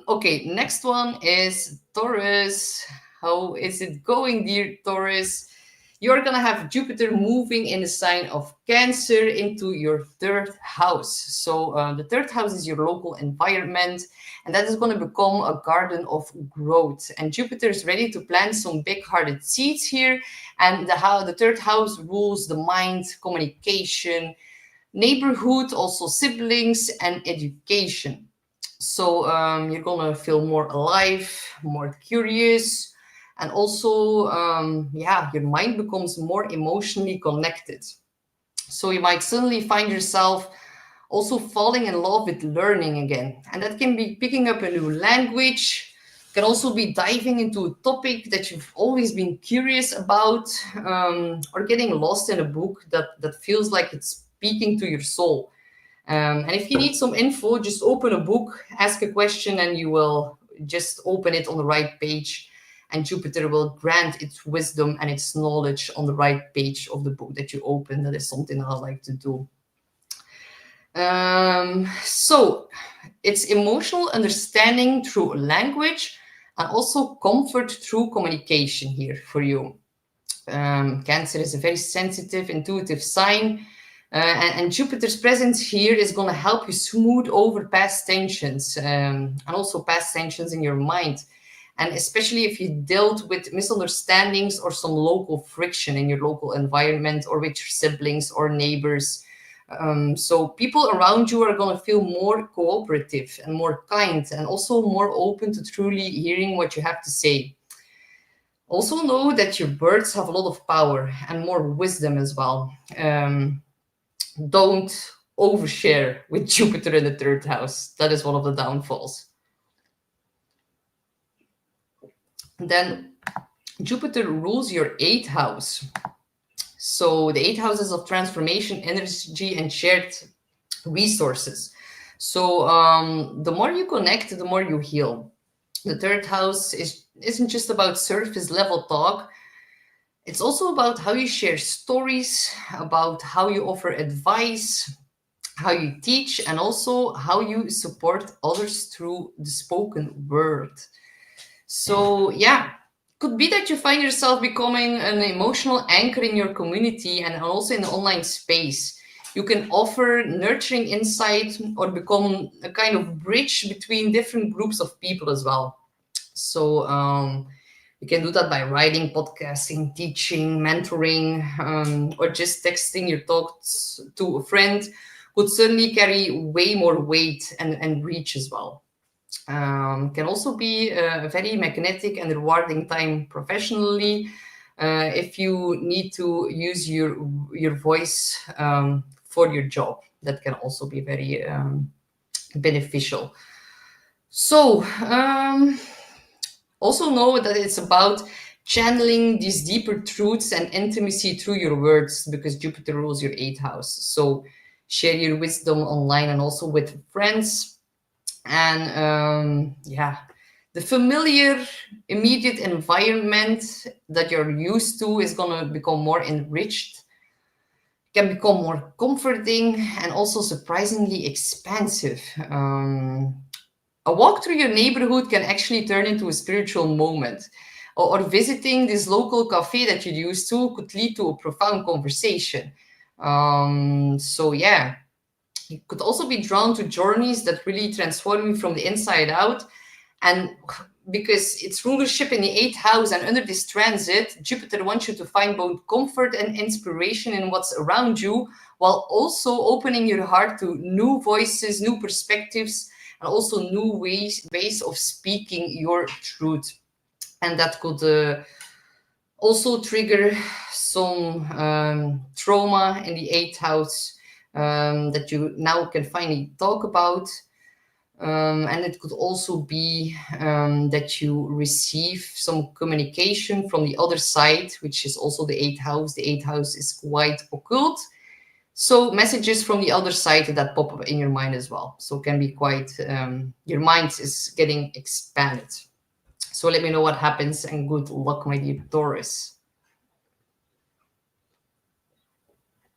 Okay, next one is Taurus. How is it going, dear Taurus? You're gonna have Jupiter moving in the sign of Cancer into your third house. So the third house is your local environment, and that is going to become a garden of growth. And Jupiter is ready to plant some big-hearted seeds here. And the third house rules the mind, communication, neighborhood, also siblings, and education. So you're gonna feel more alive, more curious, and also, yeah, your mind becomes more emotionally connected. So you might suddenly find yourself also falling in love with learning again. And that can be picking up a new language, can also be diving into a topic that you've always been curious about, or getting lost in a book that feels like it's speaking to your soul. And if you need some info, just open a book, ask a question, and you will just open it on the right page. And Jupiter will grant its wisdom and its knowledge on the right page of the book that you open. That is something I like to do. So it's emotional understanding through language and also comfort through communication here for you. Cancer is a very sensitive, intuitive sign. And Jupiter's presence here is going to help you smooth over past tensions, and also past tensions in your mind. And especially if you dealt with misunderstandings or some local friction in your local environment or with your siblings or neighbors. So people around you are going to feel more cooperative and more kind and also more open to truly hearing what you have to say. Also know that your birds have a lot of power and more wisdom as well. Don't overshare with Jupiter in the third house. That is one of the downfalls. Then Jupiter rules your eighth house. So the eighth house is of transformation, energy, and shared resources. So the more you connect, the more you heal. The third house isn't just about surface level talk. It's also about how you share stories, about how you offer advice, how you teach, and also how you support others through the spoken word. So, yeah, could be that you find yourself becoming an emotional anchor in your community and also in the online space. You can offer nurturing insight or become a kind of bridge between different groups of people as well. So, you can do that by writing, podcasting, teaching, mentoring, or just texting your thoughts to a friend could certainly carry way more weight and reach as well. Can also be a very magnetic and rewarding time professionally if you need to use your voice for your job. That can also be very beneficial. So, also know that it's about channeling these deeper truths and intimacy through your words because Jupiter rules your eighth house. So share your wisdom online and also with friends. And yeah, the familiar, immediate environment that you're used to is going to become more enriched, can become more comforting, and also surprisingly expansive. A walk through your neighborhood can actually turn into a spiritual moment. Or visiting this local cafe that you're used to could lead to a profound conversation. So, yeah, you could also be drawn to journeys that really transform you from the inside out. And because it's rulership in the eighth house and under this transit, Jupiter wants you to find both comfort and inspiration in what's around you, while also opening your heart to new voices, new perspectives, and also new ways of speaking your truth. And that could also trigger some trauma in the eighth house that you now can finally talk about. And it could also be that you receive some communication from the other side, which is also the eighth house. The eighth house is quite occult. So messages from the other side that pop up in your mind as well. So it can be quite, your mind is getting expanded. So let me know what happens and good luck, my dear Taurus.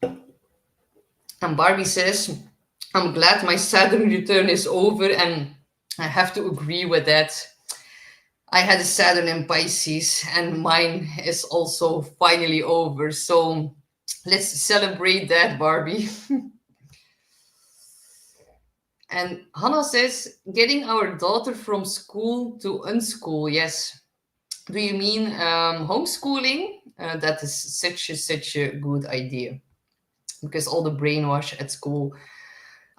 And Barbie says, I'm glad my Saturn return is over, and I have to agree with that. I had a Saturn in Pisces, and mine is also finally over. So let's celebrate that, Barbie. And Hannah says, getting our daughter from school to unschool. Yes. Do you mean homeschooling? That is such a good idea because all the brainwash at school.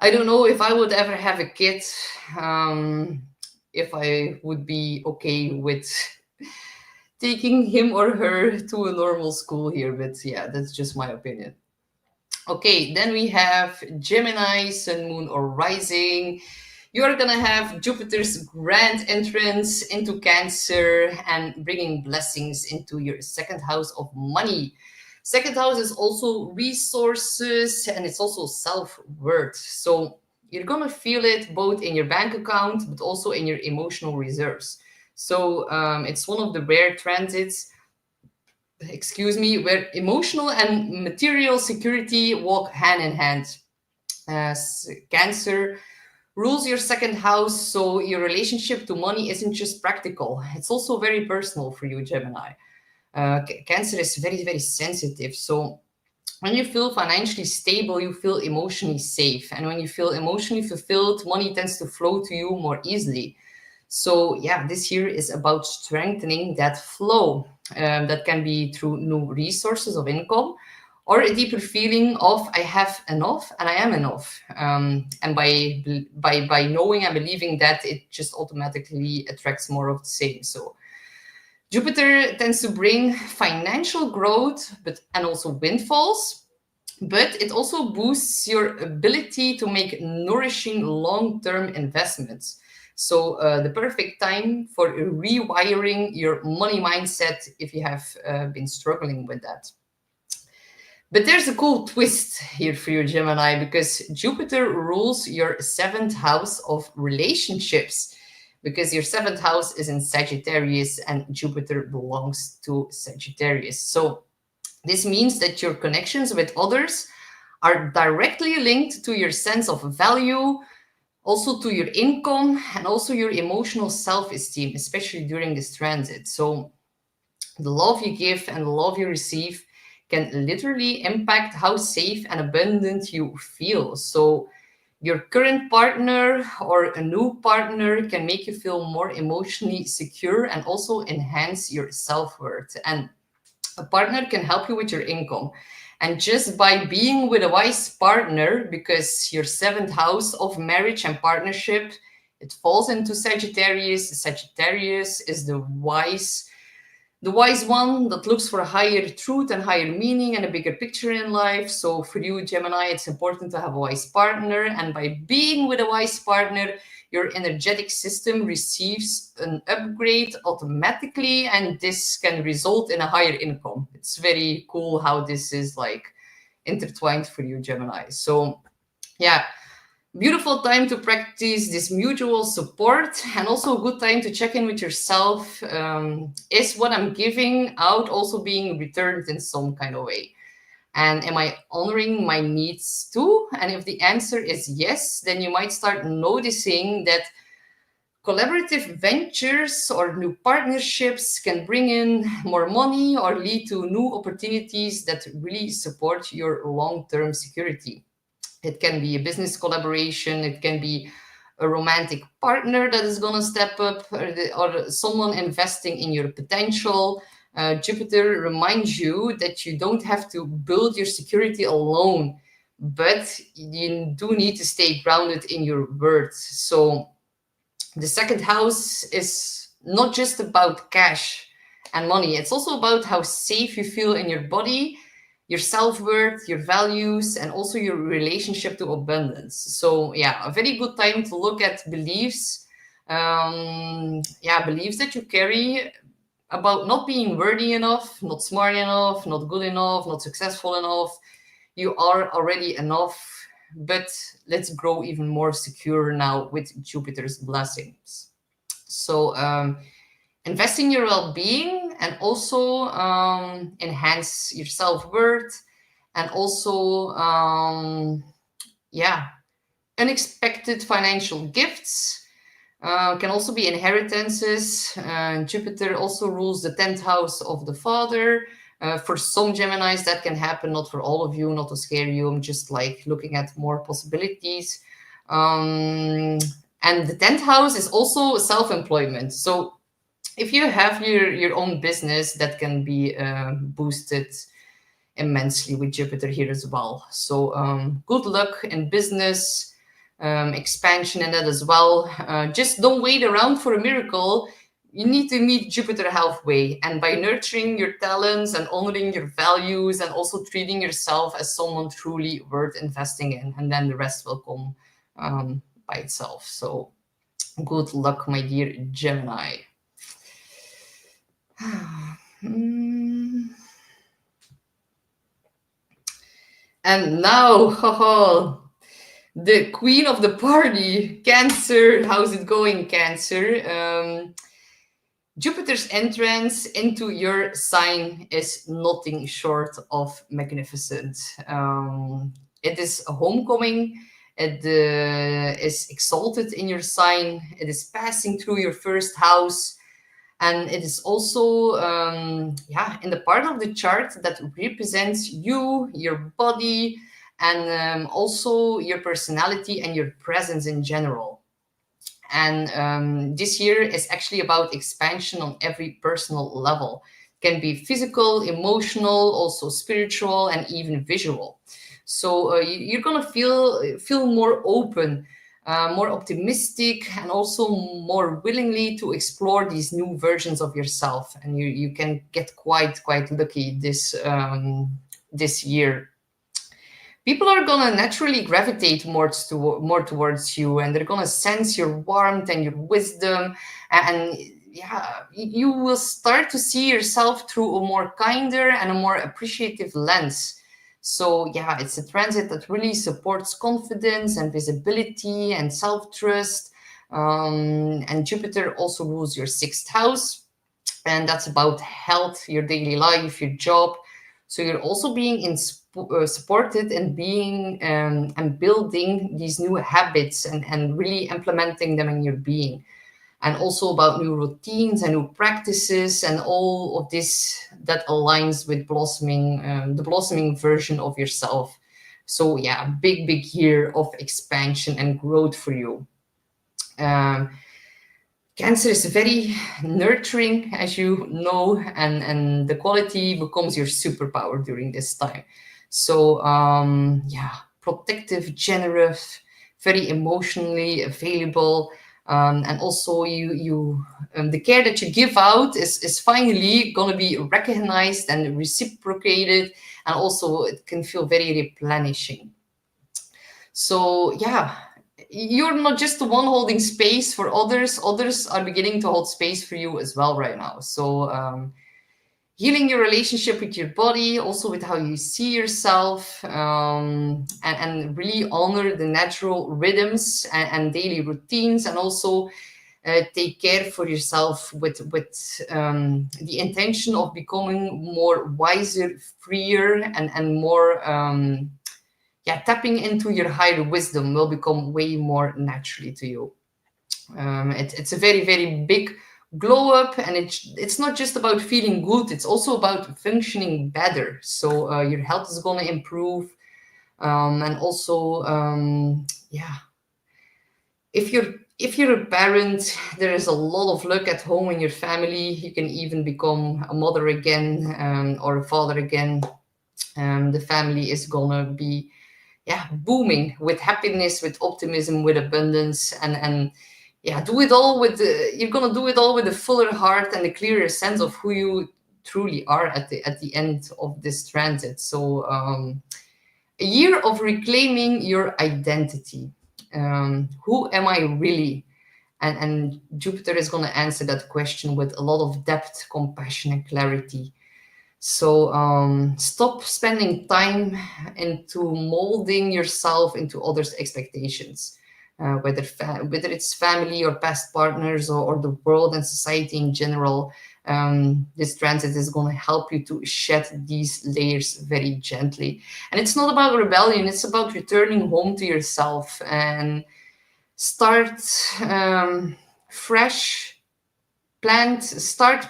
I don't know if I would ever have a kid, if I would be okay with taking him or her to a normal school here, but yeah, that's just my opinion. Okay, then we have Gemini, Sun, Moon, or Rising. You're gonna have Jupiter's grand entrance into Cancer and bringing blessings into your second house of money. Second house is also resources and it's also self-worth. So you're gonna feel it both in your bank account but also in your emotional reserves. So it's one of the rare transits, excuse me, where emotional and material security walk hand in hand. As Cancer rules your second house, so your relationship to money isn't just practical, it's also very personal for you, Gemini. Cancer is very, very sensitive. So when you feel financially stable, you feel emotionally safe. And when you feel emotionally fulfilled, money tends to flow to you more easily. So, yeah, this year is about strengthening that flow. That can be through new resources of income or a deeper feeling of I have enough and I am enough. And by knowing and believing that, it just automatically attracts more of the same. So, Jupiter tends to bring financial growth, but and also windfalls, but it also boosts your ability to make nourishing long-term investments. So the perfect time for rewiring your money mindset if you have been struggling with that. But there's a cool twist here for you, Gemini, because Jupiter rules your seventh house of relationships. Because your seventh house is in Sagittarius and Jupiter belongs to Sagittarius. So this means that your connections with others are directly linked to your sense of value, also to your income, and also your emotional self-esteem, especially during this transit. So the love you give and the love you receive can literally impact how safe and abundant you feel. So your current partner or a new partner can make you feel more emotionally secure and also enhance your self-worth. And a partner can help you with your income. And just by being with a wise partner, because your seventh house of marriage and partnership, it falls into Sagittarius. Sagittarius is the wise one that looks for a higher truth and higher meaning and a bigger picture in life. So for you, Gemini, it's important to have a wise partner. And by being with a wise partner, your energetic system receives an upgrade automatically, and this can result in a higher income. It's very cool how this is like intertwined for you, Gemini. So yeah, beautiful time to practice this mutual support, and also a good time to check in with yourself. Is what I'm giving out also being returned in some kind of way? And am I honoring my needs too? And if the answer is yes, then you might start noticing that collaborative ventures or new partnerships can bring in more money or lead to new opportunities that really support your long-term security. It can be a business collaboration, it can be a romantic partner that is going to step up, or someone investing in your potential. Jupiter reminds you that you don't have to build your security alone, but you do need to stay grounded in your worth. So the second house is not just about cash and money, it's also about how safe you feel in your body, your self-worth, your values, and also your relationship to abundance. So yeah, a very good time to look at beliefs. Beliefs that you carry about not being worthy enough, not smart enough, not good enough, not successful enough. You are already enough, but let's grow even more secure now with Jupiter's blessings. So invest in your well-being and also enhance your self-worth, and also unexpected financial gifts can also be inheritances. Jupiter also rules the 10th house of the father. For some Geminis, that can happen, not for all of you, not to scare you. I'm just like looking at more possibilities. And the 10th house is also self-employment. So if you have your own business, that can be boosted immensely with Jupiter here as well. So good luck in business. expansion in that as well. Just don't wait around for a miracle. You need to meet Jupiter halfway, and by nurturing your talents and honoring your values and also treating yourself as someone truly worth investing in, and then the rest will come by itself. So good luck, my dear Gemini. And now, the queen of the party, Cancer. How's it going, Cancer? Jupiter's entrance into your sign is nothing short of magnificent. It is a homecoming. It is exalted in your sign. It is passing through your first house. And it is also, in the part of the chart that represents you, your body, and also your personality and your presence in general. And this year is actually about expansion on every personal level. It can be physical, emotional, also spiritual, and even visual. So you're gonna feel more open, more optimistic, and also more willingly to explore these new versions of yourself. And you can get quite lucky this year. People are gonna naturally gravitate more towards you, and they're gonna sense your warmth and your wisdom, and yeah, you will start to see yourself through a more kinder and a more appreciative lens. So yeah, it's a transit that really supports confidence and visibility and self-trust. And Jupiter also rules your sixth house, and that's about health, your daily life, your job. So you're also being supported in being and building these new habits and really implementing them in your being. And also about new routines and new practices and all of this that aligns with the blossoming version of yourself. So yeah, big year of expansion and growth for you. Cancer is very nurturing, as you know, and the quality becomes your superpower during this time. So protective, generous, very emotionally available. And also you the care that you give out is finally going to be recognized and reciprocated, and also it can feel very replenishing. So yeah, you're not just the one holding space for others are beginning to hold space for you as well right now. So healing your relationship with your body, also with how you see yourself, and really honor the natural rhythms and daily routines, and also take care for yourself with the intention of becoming more wiser, freer, and more tapping into your higher wisdom will become way more naturally to you. It's a very big glow up, and it's not just about feeling good, it's also about functioning better. So your health is going to improve, and also if you're a parent, there is a lot of luck at home in your family. You can even become a mother again, or a father again. The family is gonna be booming with happiness, with optimism, with abundance, and do it all you're gonna do it all with a fuller heart and a clearer sense of who you truly are at the end of this transit. So a year of reclaiming your identity. Who am I really? And Jupiter is going to answer that question with a lot of depth, compassion, and clarity. So stop spending time into molding yourself into others' expectations, whether it's family or past partners, or the world and society in general. This transit is going to help you to shed these layers very gently. And it's not about rebellion, it's about returning home to yourself and start start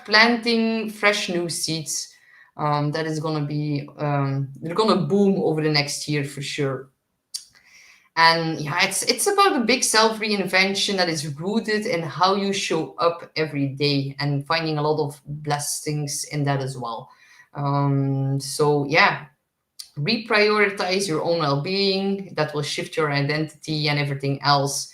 planting fresh new seeds. That is going to be they're going to boom over the next year for sure. And it's about a big self reinvention that is rooted in how you show up every day, and finding a lot of blessings in that as well. So reprioritize your own well-being. That will shift your identity and everything else.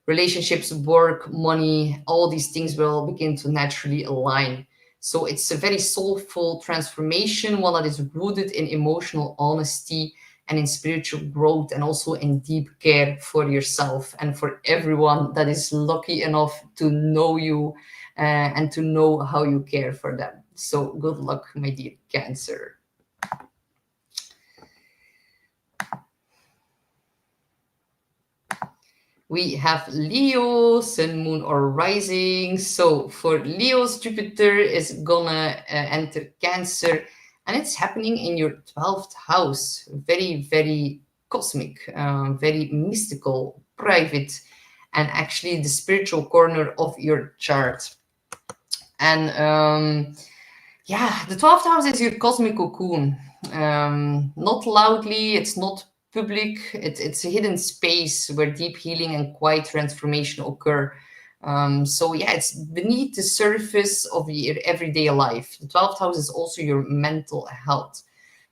Relationships, work, money, all these things will begin to naturally align. So it's a very soulful transformation, one that is rooted in emotional honesty and in spiritual growth, and also in deep care for yourself and for everyone that is lucky enough to know you and to know how you care for them. So good luck, my dear Cancer. We have Leo, Sun, Moon, or Rising. So for Leo's, Jupiter is gonna enter Cancer, and it's happening in your 12th house. Very, very cosmic, very mystical, private, and actually the spiritual corner of your chart. And yeah, the 12th house is your cosmic cocoon. Not loudly, it's not public, it's a hidden space where deep healing and quiet transformation occur. So yeah, it's beneath the surface of your everyday life. The 12th house is also your mental health.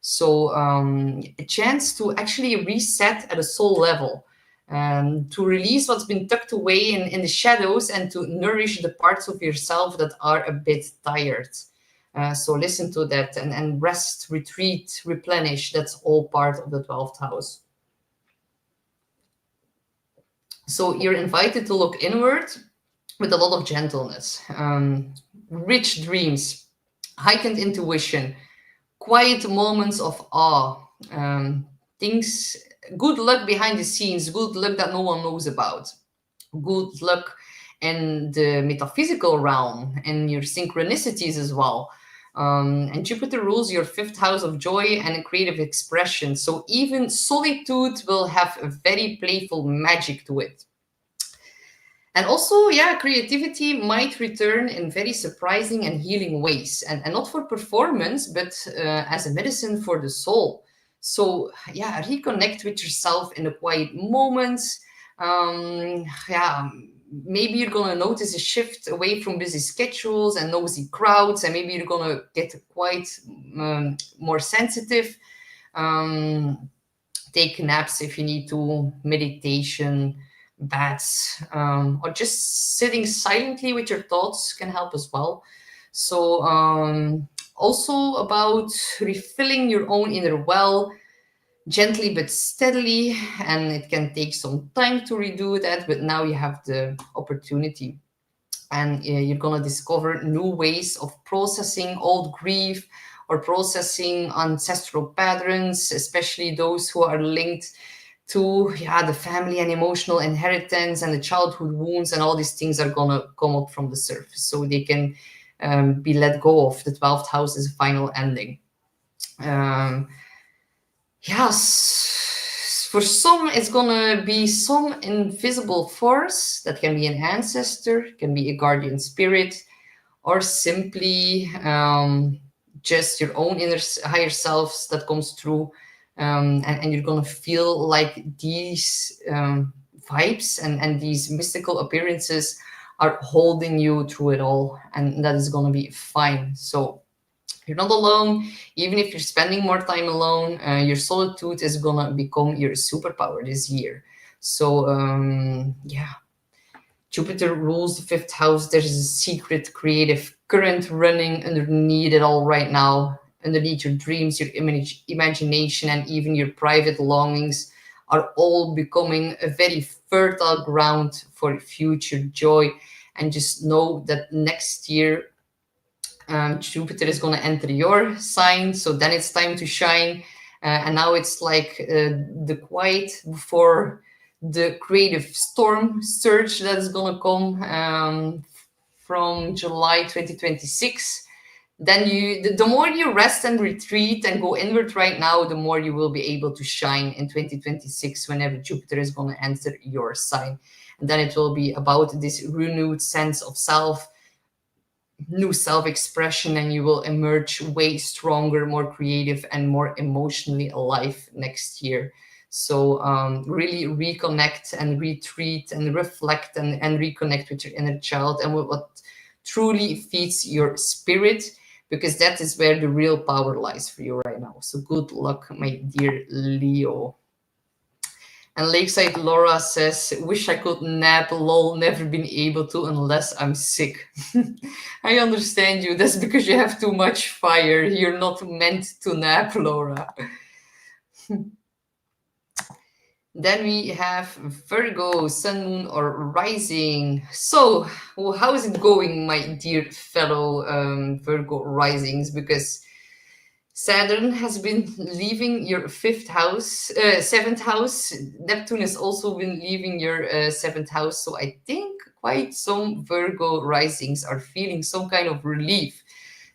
So a chance to actually reset at a soul level, to release what's been tucked away in the shadows, and to nourish the parts of yourself that are a bit tired. So listen to that, and rest, retreat, replenish. That's all part of the 12th house. So you're invited to look inward with a lot of gentleness, rich dreams, heightened intuition, quiet moments of awe, things, good luck behind the scenes, good luck that no one knows about, good luck in the metaphysical realm, and your synchronicities as well. And Jupiter rules your 5th house of joy and creative expression. So even solitude will have a very playful magic to it. And also, yeah, creativity might return in very surprising and healing ways, and not for performance, but as a medicine for the soul. So, yeah, reconnect with yourself in the quiet moments. Yeah, maybe you're going to notice a shift away from busy schedules and nosy crowds, and maybe you're going to get quite more sensitive. Take naps if you need to, meditation, baths, or just sitting silently with your thoughts can help as well. So also about refilling your own inner well, gently but steadily, and it can take some time to redo that, but now you have the opportunity, and you're going to discover new ways of processing old grief or processing ancestral patterns, especially those who are linked to, yeah, the family and emotional inheritance and the childhood wounds, and all these things are gonna come up from the surface, so they can be let go of. The 12th house is a final ending. Yes, for some it's gonna be some invisible force that can be an ancestor, can be a guardian spirit, or simply just your own inner higher selves that comes through, and you're gonna feel like these vibes and these mystical appearances are holding you through it all, and that is gonna be fine. So you're not alone. Even if you're spending more time alone, your solitude is gonna become your superpower this year. So yeah, Jupiter rules the 5th house. There's a secret creative current running underneath it all right now. Underneath your dreams, your imagination, and even your private longings are all becoming a very fertile ground for future joy. And just know that next year, Jupiter is going to enter your sign. So then it's time to shine. And now it's like the quiet before the creative storm surge that is going to come from July 2026. Then the more you rest and retreat and go inward right now, the more you will be able to shine in 2026 whenever Jupiter is going to enter your sign. And then it will be about this renewed sense of self, new self-expression, and you will emerge way stronger, more creative, and more emotionally alive next year. So really reconnect and retreat and reflect and reconnect with your inner child and with what truly feeds your spirit, because that is where the real power lies for you right now. So good luck, my dear Leo. And Lakeside Laura says, wish I could nap, lol, never been able to unless I'm sick. I understand you. That's because you have too much fire. You're not meant to nap, Laura. Then we have Virgo, Sun, Moon, or Rising. So, well, how is it going, my dear fellow Virgo risings? Because Saturn has been leaving your seventh house. Neptune has also been leaving your seventh house. So I think quite some Virgo risings are feeling some kind of relief.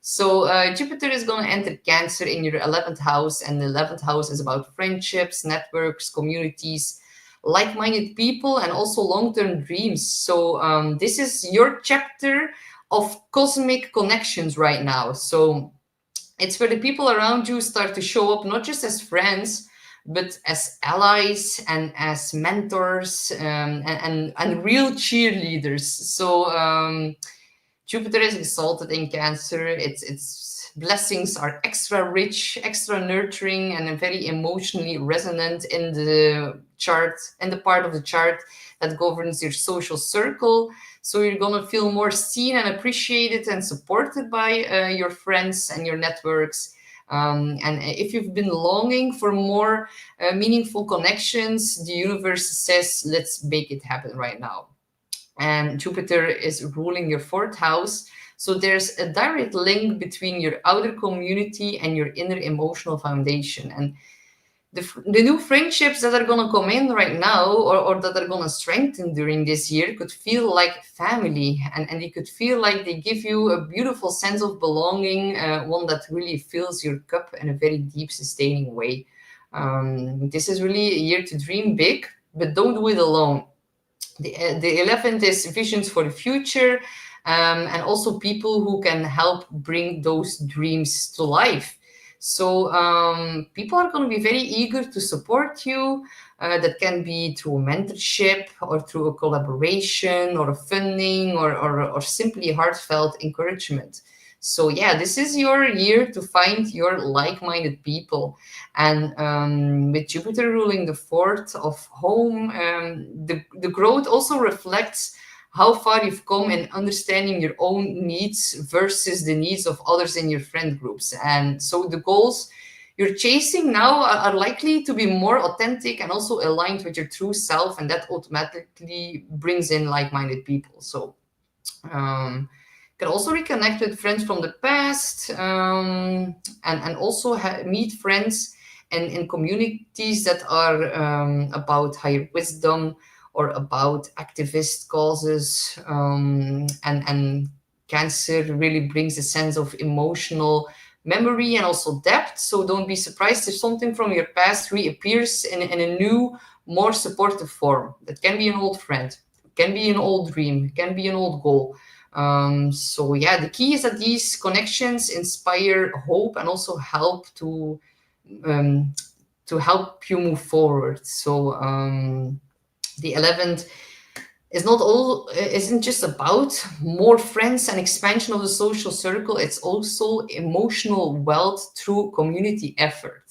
So Jupiter is going to enter Cancer in your 11th house, and the 11th house is about friendships, networks, communities, like-minded people, and also long-term dreams. So this is your chapter of cosmic connections right now. So it's where the people around you start to show up not just as friends, but as allies and as mentors, and real cheerleaders. So Jupiter is exalted in Cancer. Its blessings are extra rich, extra nurturing, and very emotionally resonant in the chart, in the part of the chart that governs your social circle. So you're gonna feel more seen and appreciated and supported by your friends and your networks. And if you've been longing for more meaningful connections, the universe says, let's make it happen right now. And Jupiter is ruling your 4th house. So there's a direct link between your outer community and your inner emotional foundation. And the new friendships that are going to come in right now, or that are going to strengthen during this year, could feel like family, and they could feel like they give you a beautiful sense of belonging, one that really fills your cup in a very deep, sustaining way. This is really a year to dream big, but don't do it alone. The 11th is visions for the future, and also people who can help bring those dreams to life. So people are going to be very eager to support you. That can be through mentorship, or through a collaboration, or a funding, or simply heartfelt encouragement. So yeah, this is your year to find your like-minded people. And with Jupiter ruling the 4th of home, the growth also reflects how far you've come in understanding your own needs versus the needs of others in your friend groups. And so the goals you're chasing now are likely to be more authentic and also aligned with your true self, and that automatically brings in like-minded people. So can also reconnect with friends from the past, and also meet friends in communities that are about higher wisdom or about activist causes. And Cancer really brings a sense of emotional memory and also depth. So don't be surprised if something from your past reappears in a new, more supportive form. That can be an old friend, can be an old dream, can be an old goal. So yeah, the key is that these connections inspire hope and also help to help you move forward. So the 11th isn't just about more friends and expansion of the social circle. It's also emotional wealth through community effort.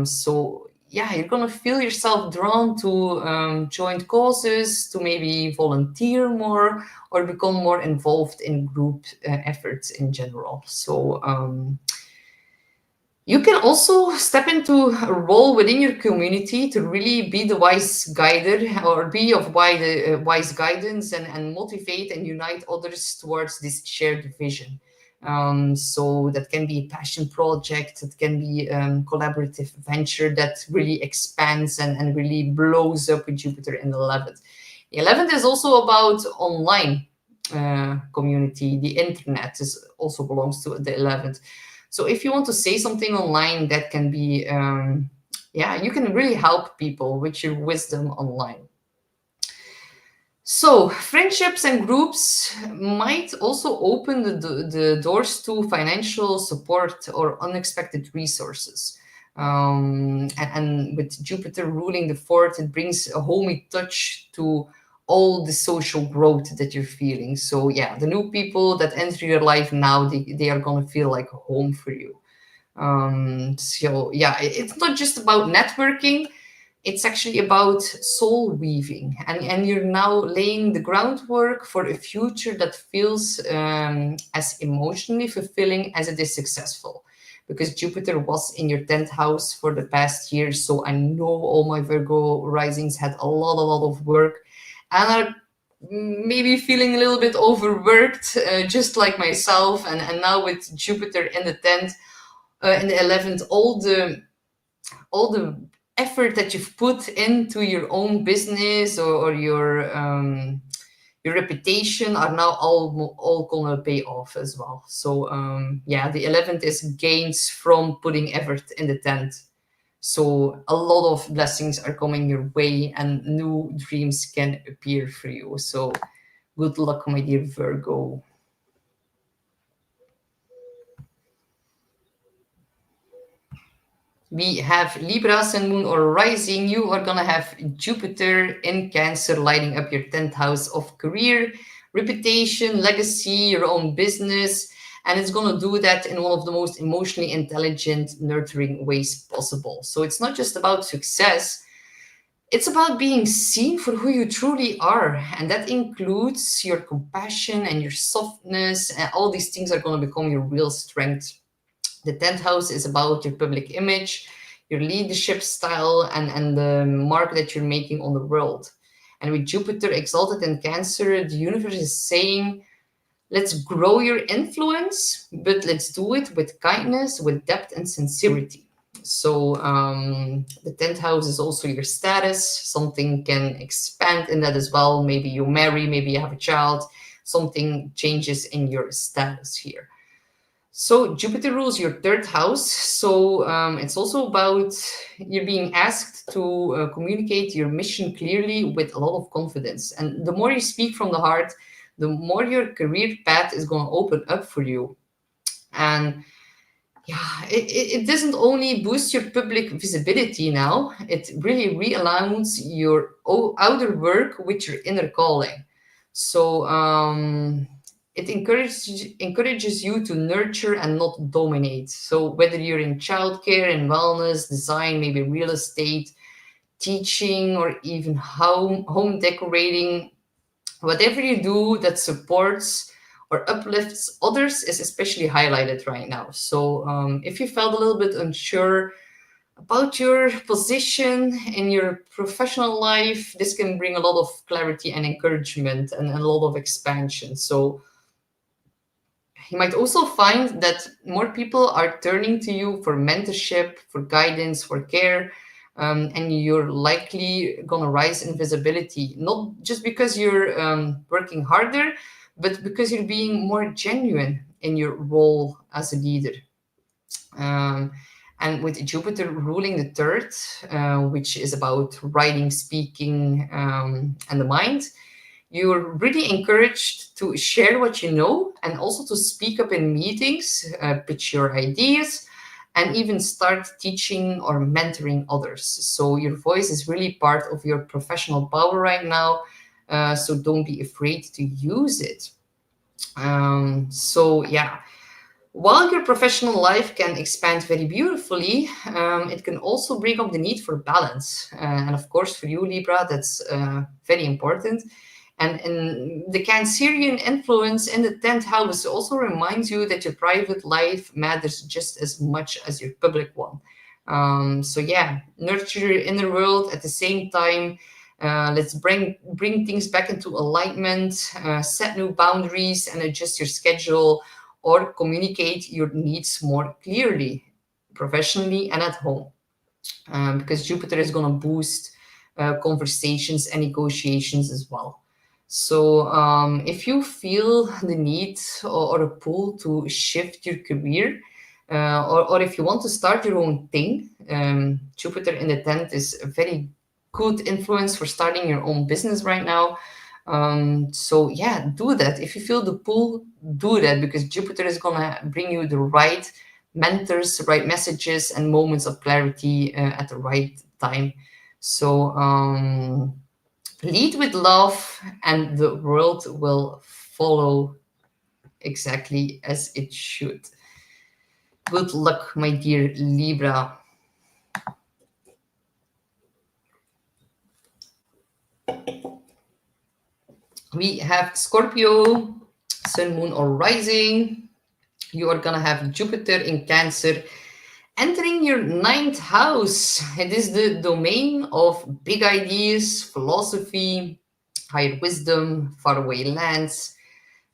So yeah, you're gonna feel yourself drawn to join causes, to maybe volunteer more, or become more involved in group efforts in general. So you can also step into a role within your community to really be the wise guider, or be of wise guidance, and motivate and unite others towards this shared vision. So that can be a passion project, it can be collaborative venture that really expands and really blows up with Jupiter in the 11th. The 11th is also about online community. The internet also belongs to the 11th. So if you want to say something online, that can be, you can really help people with your wisdom online. So friendships and groups might also open the doors to financial support or unexpected resources. And with Jupiter ruling the 4th, it brings a homey touch to all the social growth that you're feeling. So yeah, the new people that enter your life now, they are gonna feel like home for you. So yeah, it's not just about networking, it's actually about soul weaving, and you're now laying the groundwork for a future that feels as emotionally fulfilling as it is successful, because Jupiter was in your 10th house for the past year. So I know all my Virgo risings had a lot of work and are maybe feeling a little bit overworked, just like myself. And now with Jupiter in the 10th, in the 11th, all the effort that you've put into your own business, or your reputation, are now all gonna pay off as well. So yeah, the 11th is gains from putting effort in the 10th. So a lot of blessings are coming your way and new dreams can appear for you. So good luck, my dear Virgo. We have Libra, Sun, Moon, or Rising. You are gonna have Jupiter in Cancer lighting up your 10th house of career, reputation, legacy, your own business, and it's gonna do that in one of the most emotionally intelligent, nurturing ways possible. So it's not just about success, it's about being seen for who you truly are, and that includes your compassion and your softness, and all these things are gonna become your real strength. The 10th house is about your public image, your leadership style, and the mark that you're making on the world. And with Jupiter exalted in Cancer, the universe is saying, let's grow your influence, but let's do it with kindness, with depth, and sincerity. So the 10th house is also your status. Something can expand in that as well. Maybe you marry, maybe you have a child. Something changes in your status here. So Jupiter rules your 3rd house. So it's also about you being asked to communicate your mission clearly with a lot of confidence. And the more you speak from the heart, the more your career path is going to open up for you. And yeah, it doesn't only boost your public visibility now, it really realigns your outer work with your inner calling. So it encourages you to nurture and not dominate. So whether you're in childcare and wellness, design, maybe real estate, teaching, or even home decorating, whatever you do that supports or uplifts others is especially highlighted right now. So if you felt a little bit unsure about your position in your professional life, this can bring a lot of clarity and encouragement and a lot of expansion. So you might also find that more people are turning to you for mentorship, for guidance, for care, and you're likely going to rise in visibility, not just because you're working harder, but because you're being more genuine in your role as a leader. And with Jupiter ruling the 3rd, which is about writing, speaking, and the mind, you're really encouraged to share what you know and also to speak up in meetings, pitch your ideas, and even start teaching or mentoring others. So your voice is really part of your professional power right now. So don't be afraid to use it. So yeah, while your professional life can expand very beautifully, it can also bring up the need for balance. And of course, for you, Libra, that's very important. And the Cancerian influence in the 10th house also reminds you that your private life matters just as much as your public one. So yeah, nurture your inner world at the same time. Let's bring things back into alignment, set new boundaries, and adjust your schedule or communicate your needs more clearly, professionally and at home. Because Jupiter is going to boost conversations and negotiations as well. So if you feel the need or a pull to shift your career, or if you want to start your own thing, Jupiter in the 10th is a very good influence for starting your own business right now. So yeah, do that. If you feel the pull, do that, because Jupiter is going to bring you the right mentors, right messages, and moments of clarity at the right time. So Lead with love, and the world will follow exactly as it should. Good luck, my dear Libra. We have Scorpio, Sun, Moon, or Rising. You are gonna have Jupiter in Cancer entering your ninth house. It is the domain of big ideas, philosophy, higher wisdom, faraway lands,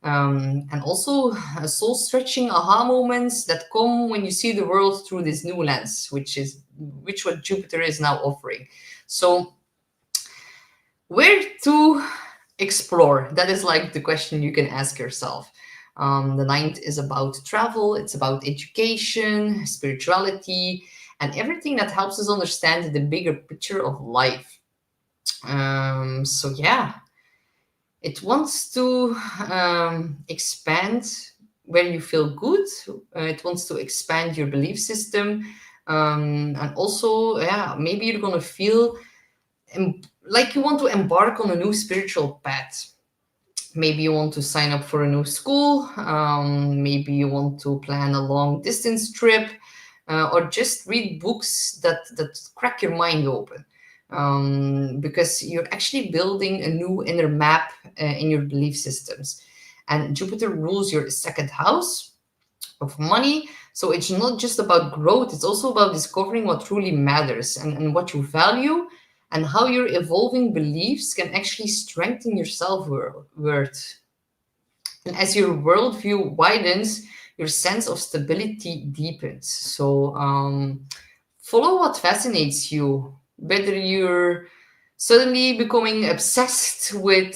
and also soul stretching aha moments that come when you see the world through this new lens, which what Jupiter is now offering. So, where to explore? That is like the question you can ask yourself. The ninth is about travel, it's about education, spirituality, and everything that helps us understand the bigger picture of life. So, yeah, it wants to expand where you feel good, it wants to expand your belief system. And also, yeah, maybe you're going to feel like you want to embark on a new spiritual path. Maybe you want to sign up for a new school, maybe you want to plan a long distance trip, or just read books that crack your mind open, because you're actually building a new inner map in your belief systems. And Jupiter rules your second house of money, so it's not just about growth, it's also about discovering what truly matters, and what you value, and how your evolving beliefs can actually strengthen your self-worth. And as your worldview widens, your sense of stability deepens. So, follow what fascinates you, whether you're suddenly becoming obsessed with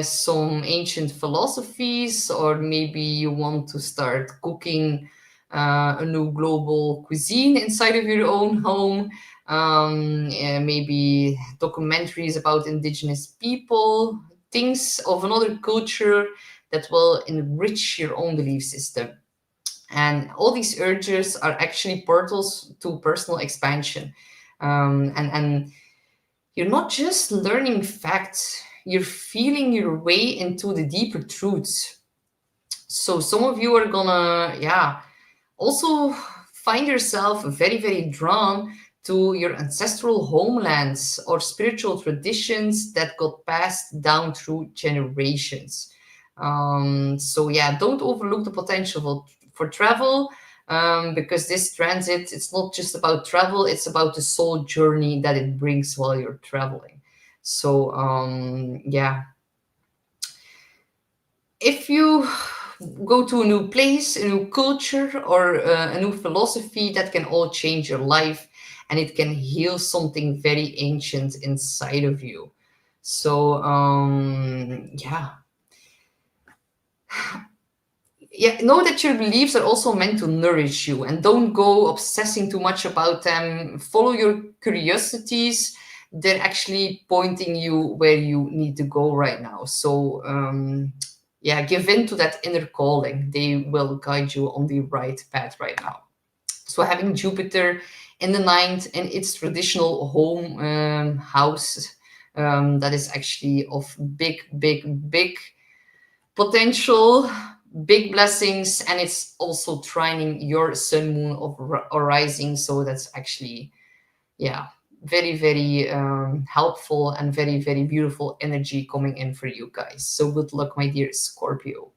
some ancient philosophies, or maybe you want to start cooking a new global cuisine inside of your own home. Maybe documentaries about indigenous people, things of another culture that will enrich your own belief system. And all these urges are actually portals to personal expansion. And you're not just learning facts, you're feeling your way into the deeper truths. So some of you are gonna, yeah, also find yourself very, very drawn to your ancestral homelands or spiritual traditions that got passed down through generations. So yeah, don't overlook the potential for travel, because this transit, it's not just about travel, it's about the soul journey that it brings while you're traveling. So yeah, if you go to a new place, a new culture, or a new philosophy, that can all change your life, and it can heal something very ancient inside of you. So yeah, know that your beliefs are also meant to nourish you, and don't go obsessing too much about them. Follow your curiosities, they're actually pointing you where you need to go right now. So yeah, give in to that inner calling, they will guide you on the right path right now. So having Jupiter in the ninth in its traditional home house, that is actually of big potential, big blessings, and it's also trining your sun, moon, or rising. So that's actually, yeah, very, very helpful, and very, very beautiful energy coming in for you guys. So good luck, my dear Scorpio.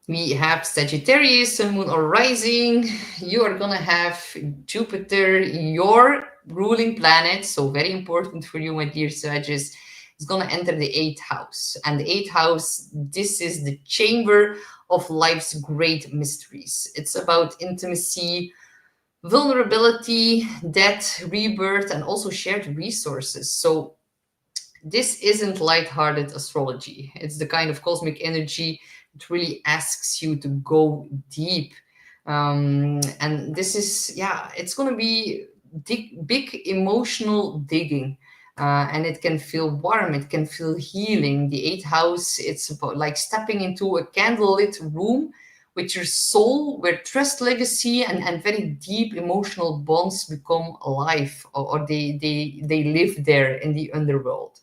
We have Sagittarius, sun, moon, or rising. You are gonna have Jupiter, your ruling planet, so very important for you, my dear Sagittarius, is gonna enter the eighth house. And the eighth house, this is the chamber of life's great mysteries. It's about intimacy, vulnerability, death, rebirth, and also shared resources. So this isn't lighthearted astrology. It's the kind of cosmic energy that really asks you to go deep. And this is, yeah, it's going to be big emotional digging. And it can feel warm, it can feel healing. The eighth house, it's about like stepping into a candlelit room with your soul, where trust, legacy, and very deep emotional bonds become alive, or they live there in the underworld.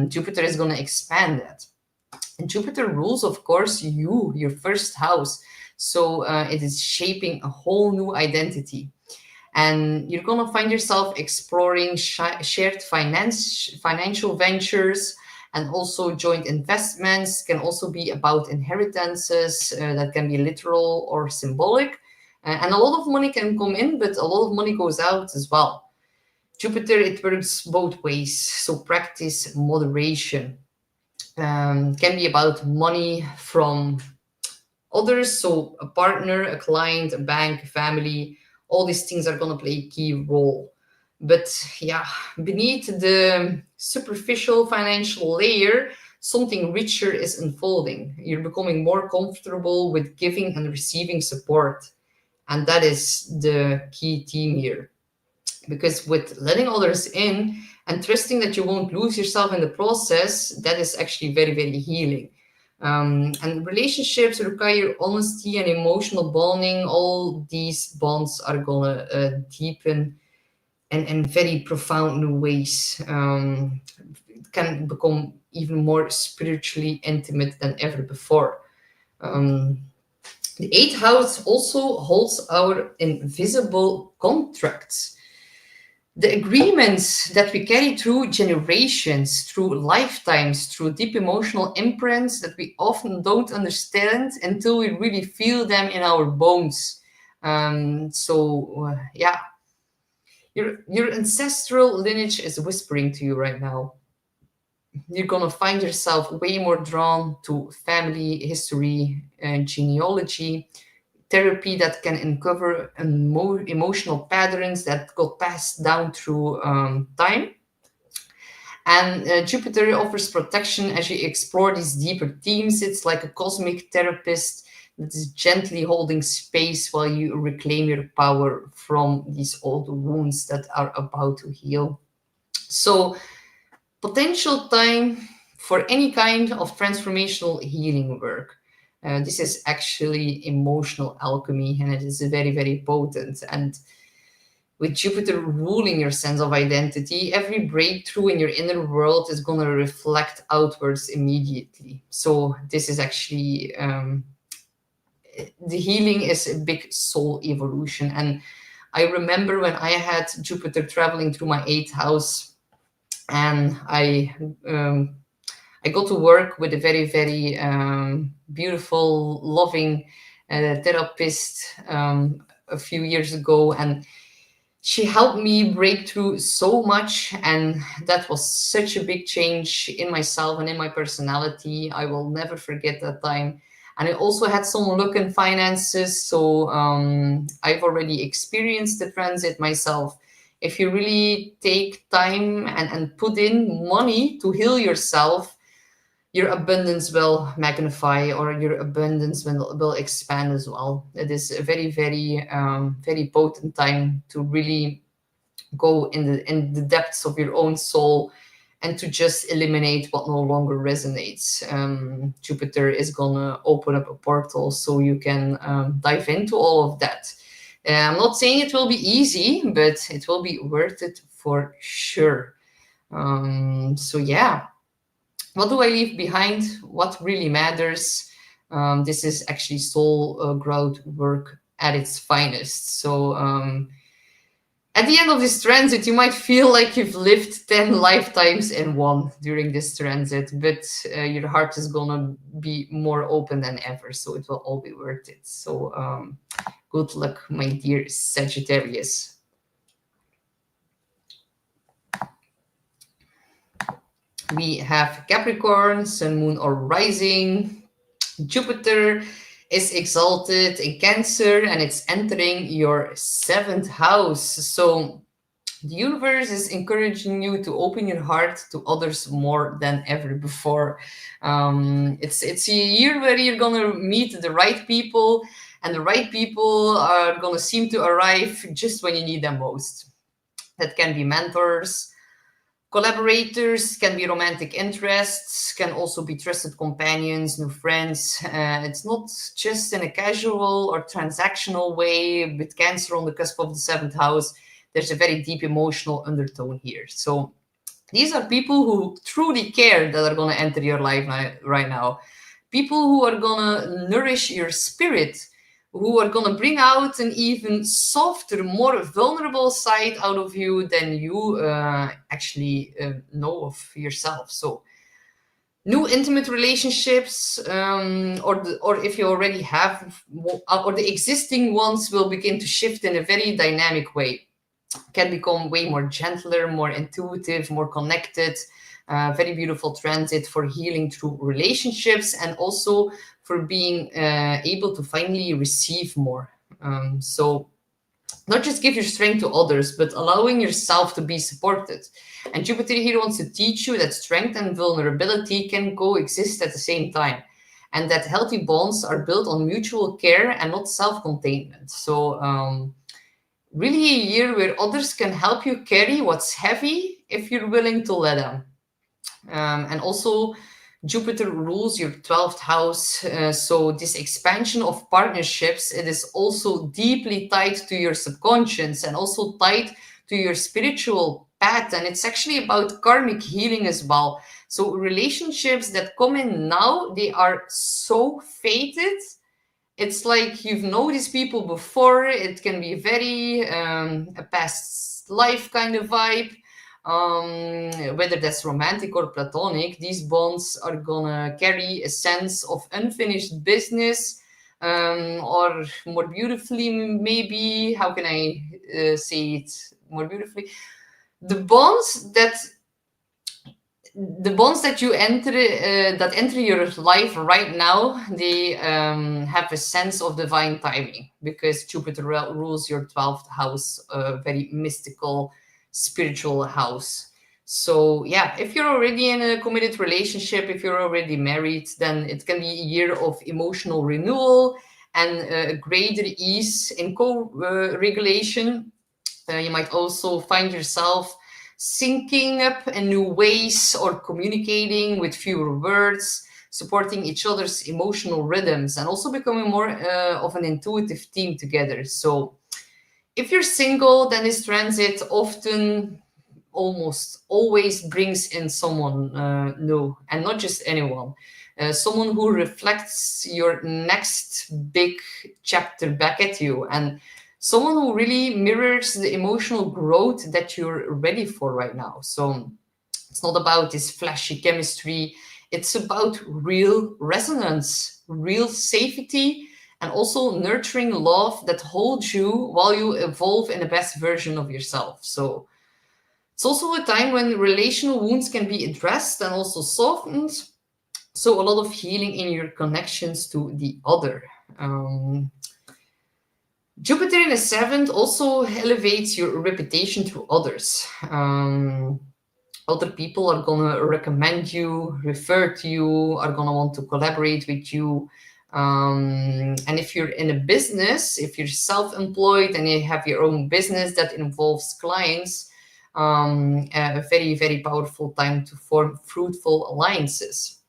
Jupiter is going to expand that. And Jupiter rules, of course, your first house. So it is shaping a whole new identity. And you're going to find yourself exploring shared financial ventures, and also joint investments. Can also be about inheritances, that can be literal or symbolic. And a lot of money can come in, but a lot of money goes out as well. Jupiter, it works both ways. So practice moderation. Can be about money from others, so a partner, a client, a bank, a family. All these things are going to play a key role. But yeah, beneath the superficial financial layer, something richer is unfolding. You're becoming more comfortable with giving and receiving support. And that is the key theme here. Because with letting others in and trusting that you won't lose yourself in the process, that is actually very, very healing. And relationships require honesty and emotional bonding. All these bonds are gonna deepen in very profound new ways. It can become even more spiritually intimate than ever before. The eighth house also holds our invisible contracts, the agreements that we carry through generations, through lifetimes, through deep emotional imprints that we often don't understand until we really feel them in our bones. Yeah, your ancestral lineage is whispering to you right now. You're gonna find yourself way more drawn to family history and genealogy, therapy that can uncover more emotional patterns that got passed down through time. And Jupiter offers protection as you explore these deeper themes. It's like a cosmic therapist that is gently holding space while you reclaim your power from these old wounds that are about to heal. So, potential time for any kind of transformational healing work. This is actually emotional alchemy, and it is very, very potent. And with Jupiter ruling your sense of identity, every breakthrough in your inner world is going to reflect outwards immediately. So this is actually the healing is a big soul evolution. And I remember when I had Jupiter traveling through my eighth house, and I got to work with a very, very beautiful, loving therapist a few years ago, and she helped me break through so much, and that was such a big change in myself and in my personality. I will never forget that time. And I also had some luck in finances, so I've already experienced the transit myself. If you really take time and put in money to heal yourself, your abundance will magnify, or your abundance will expand as well. It is a very, very, very potent time to really go in the depths of your own soul and to just eliminate what no longer resonates. Jupiter is gonna open up a portal so you can dive into all of that. I'm not saying it will be easy, but it will be worth it for sure. So yeah, what do I leave behind? What really matters? This is actually soul growth work at its finest. So at the end of this transit, you might feel like you've lived 10 lifetimes in one during this transit, but your heart is gonna be more open than ever, so it will all be worth it. So good luck, my dear Sagittarius. We have Capricorn, Sun, Moon, or Rising. Jupiter is exalted in Cancer, and it's entering your seventh house. So the universe is encouraging you to open your heart to others more than ever before. It's a year where you're gonna meet the right people, and the right people are gonna seem to arrive just when you need them most. That can be mentors, Collaborators can be romantic interests, can also be trusted companions, new friends. It's not just in a casual or transactional way. With Cancer on the cusp of the seventh house, there's a very deep emotional undertone here. So these are people who truly care that are going to enter your life right now. People who are going to nourish your spirit, who are going to bring out an even softer, more vulnerable side out of you than you actually know of yourself. So, new intimate relationships, or if you already have, or the existing ones will begin to shift in a very dynamic way. Can become way more gentler, more intuitive, more connected. Very beautiful transit for healing through relationships and also for being able to finally receive more. So not just give your strength to others, but allowing yourself to be supported. And Jupiter here wants to teach you that strength and vulnerability can coexist at the same time, and that healthy bonds are built on mutual care and not self-containment. So really a year where others can help you carry what's heavy if you're willing to let them. And also, Jupiter rules your 12th house. So this expansion of partnerships, it is also deeply tied to your subconscious and also tied to your spiritual path. And it's actually about karmic healing as well. So relationships that come in now, they are so fated. It's like you've known these people before. It can be very a past life kind of vibe. Whether that's romantic or platonic, these bonds are gonna carry a sense of unfinished business, or more beautifully, maybe, how can I say it more beautifully? The bonds that you enter that enter your life right now, they have a sense of divine timing, because Jupiter rules your 12th house, a very mystical, spiritual house. So yeah, if you're already in a committed relationship, if you're already married, then it can be a year of emotional renewal and a greater ease in co-regulation. You might also find yourself syncing up in new ways or communicating with fewer words, supporting each other's emotional rhythms, and also becoming more of an intuitive team together. So if you're single, then this transit often, almost always, brings in someone new, and not just anyone. Someone who reflects your next big chapter back at you, and someone who really mirrors the emotional growth that you're ready for right now. So it's not about this flashy chemistry, it's about real resonance, real safety, and also nurturing love that holds you while you evolve in the best version of yourself. So it's also a time when relational wounds can be addressed and also softened. So a lot of healing in your connections to the other. Jupiter in the seventh also elevates your reputation to others. Other people are gonna recommend you, refer to you, are gonna want to collaborate with you. And if you're in a business, if you're self-employed and you have your own business that involves clients, a very, very powerful time to form fruitful alliances.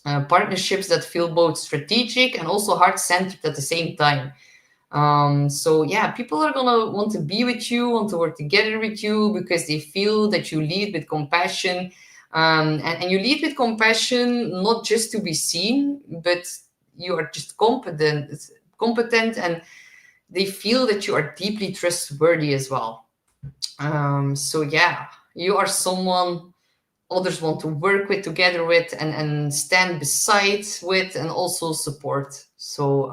Partnerships that feel both strategic and also heart-centered at the same time. So yeah, people are gonna want to be with you, want to work together with you, because they feel that you lead with compassion, and you lead with compassion not just to be seen, but you are just competent, and they feel that you are deeply trustworthy as well. So yeah, you are someone others want to work with, together with, and stand beside with, and also support. So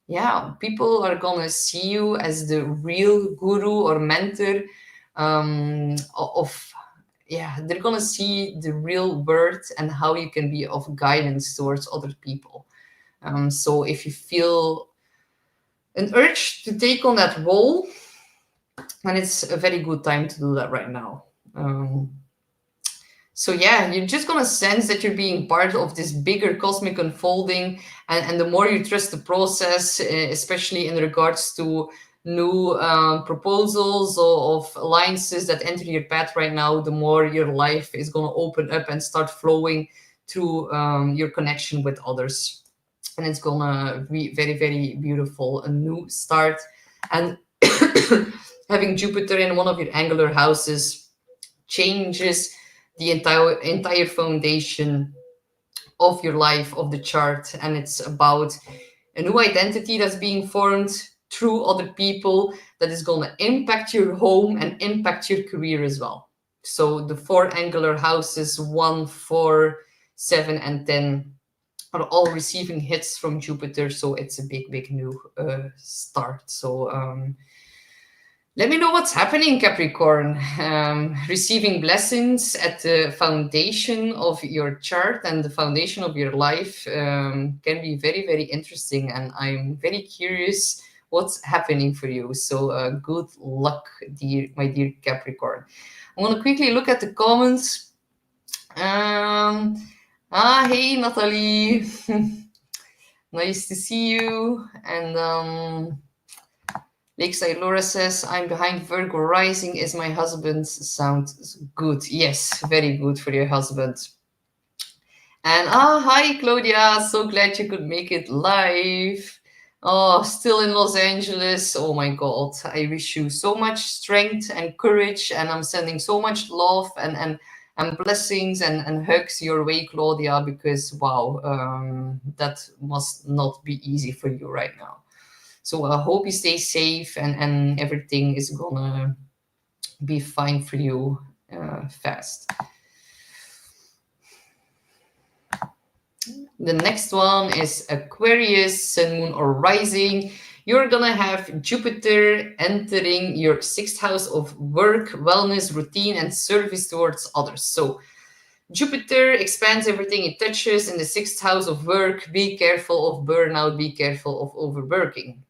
yeah, people are gonna see you as the real guru or mentor of, yeah, they're gonna see the real worth and how you can be of guidance towards other people. So if you feel an urge to take on that role, then it's a very good time to do that right now. So yeah, you're just gonna sense that you're being part of this bigger cosmic unfolding, and the more you trust the process, especially in regards to new proposals of alliances that enter your path right now, the more your life is going to open up and start flowing through your connection with others. And it's going to be very, very beautiful, a new start. And having Jupiter in one of your angular houses changes the entire foundation of your life, of the chart. And it's about a new identity that's being formed through other people that is going to impact your home and impact your career as well. So the 4 angular houses, 1, 4, 7, and 10, are all receiving hits from Jupiter. So it's a big, big new start. So let me know what's happening, Capricorn. Receiving blessings at the foundation of your chart and the foundation of your life can be very, very interesting. And I'm very curious what's happening for you. So good luck, my dear Capricorn. I'm going to quickly look at the comments. Hey, Natalie. Nice to see you. And Lakeside Laura says, I'm behind Virgo rising. Is my husband's sound good? Yes, very good for your husband. And hi, Claudia. So glad you could make it live. Oh, still in Los Angeles. Oh my God. I wish you so much strength and courage. And I'm sending so much love and blessings and hugs your way, Claudia, because wow, that must not be easy for you right now. So I hope you stay safe and everything is gonna be fine for you fast. The next one is Aquarius, Sun, Moon, or Rising. You're gonna have Jupiter entering your 6th house of work, wellness, routine, and service towards others. So Jupiter expands everything it touches in the 6th house of work. Be careful of burnout, be careful of overworking.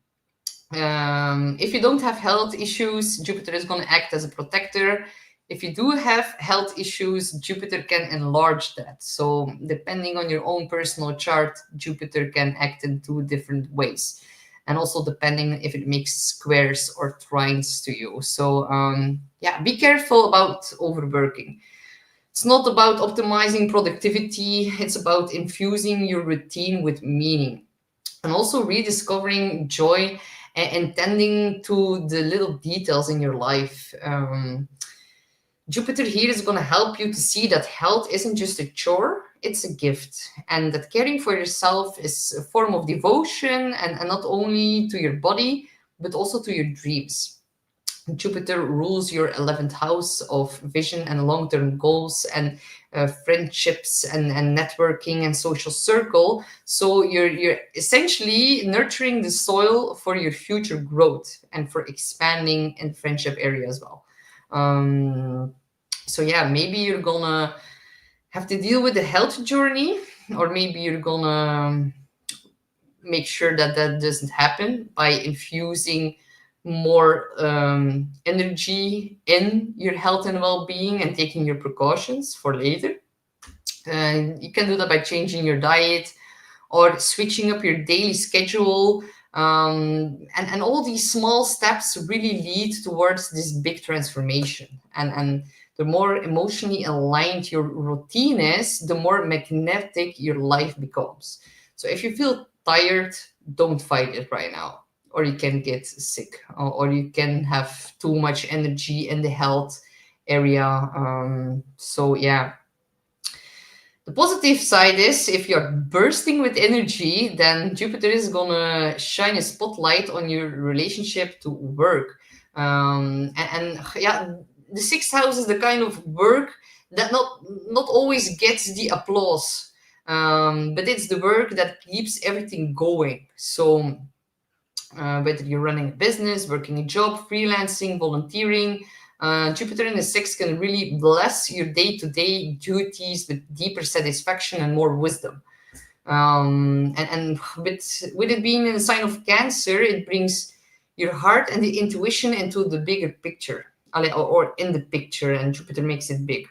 If you don't have health issues, Jupiter is going to act as a protector. If you do have health issues, Jupiter can enlarge that. So depending on your own personal chart, Jupiter can act in 2 different ways. And also depending if it makes squares or trines to you. So yeah, be careful about overworking. It's not about optimizing productivity. It's about infusing your routine with meaning. And also rediscovering joy and tending to the little details in your life. Jupiter here is going to help you to see that health isn't just a chore, it's a gift. And that caring for yourself is a form of devotion and not only to your body, but also to your dreams. Jupiter rules your 11th house of vision and long-term goals and friendships and networking and social circle. So you're essentially nurturing the soil for your future growth and for expanding in friendship area as well. So yeah, maybe you're gonna have to deal with the health journey, or maybe you're gonna make sure that that doesn't happen by infusing more energy in your health and well-being and taking your precautions for later. You can do that by changing your diet or switching up your daily schedule. And all these small steps really lead towards this big transformation. And the more emotionally aligned your routine is, the more magnetic your life becomes. So if you feel tired, don't fight it right now. Or you can get sick, or you can have too much energy in the health area. So yeah. The positive side is if you're bursting with energy, then Jupiter is gonna shine a spotlight on your relationship to work. And yeah, the 6th house is the kind of work that not always gets the applause, but it's the work that keeps everything going. So whether you're running a business, working a job, freelancing, volunteering, Jupiter in the 6th can really bless your day-to-day duties with deeper satisfaction and more wisdom. And with it being in the sign of Cancer, it brings your heart and the intuition into the bigger picture, or in the picture, and Jupiter makes it big.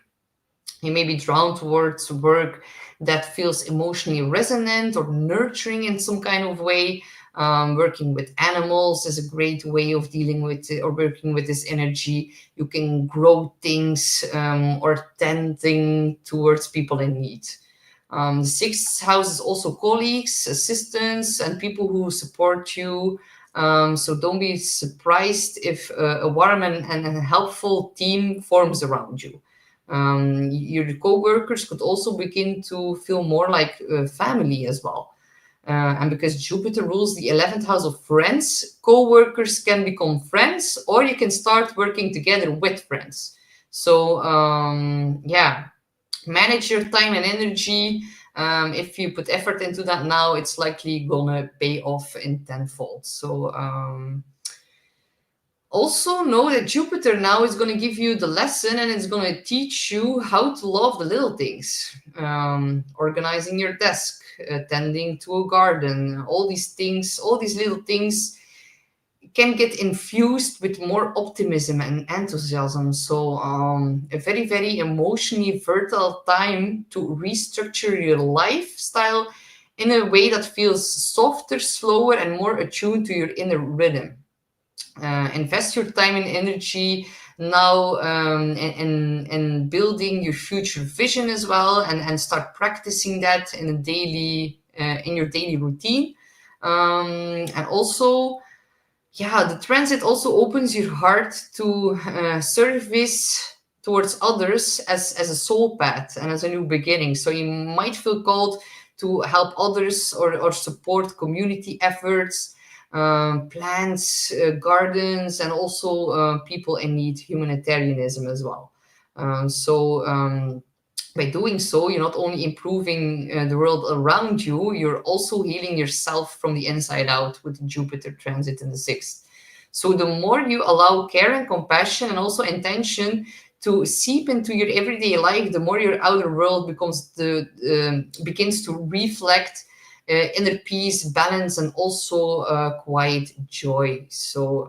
You may be drawn towards work that feels emotionally resonant or nurturing in some kind of way. Working with animals is a great way of dealing with or working with this energy. You can grow things or tending towards people in need. The sixth house is also colleagues, assistants, and people who support you. So don't be surprised if a warm and a helpful team forms around you. Your co-workers could also begin to feel more like family as well. And because Jupiter rules the 11th house of friends, co-workers can become friends, or you can start working together with friends. So yeah, manage your time and energy. If you put effort into that now, it's likely gonna pay off in tenfold. So also know that Jupiter now is going to give you the lesson, and it's going to teach you how to love the little things. Organizing your desk, tending to a garden, all these things, all these little things can get infused with more optimism and enthusiasm. So a very, very emotionally fertile time to restructure your lifestyle in a way that feels softer, slower, and more attuned to your inner rhythm. Invest your time and energy now in building your future vision as well, and start practicing that in a daily in your daily routine. And also, yeah, the transit also opens your heart to service towards others as a soul path and as a new beginning. So you might feel called to help others or support community efforts, plants, gardens, and also people in need, humanitarianism as well. By doing so, you're not only improving the world around you, you're also healing yourself from the inside out with the Jupiter transit in the sixth. So the more you allow care and compassion and also intention to seep into your everyday life, the more your outer world begins to reflect inner peace, balance, and also quiet joy. So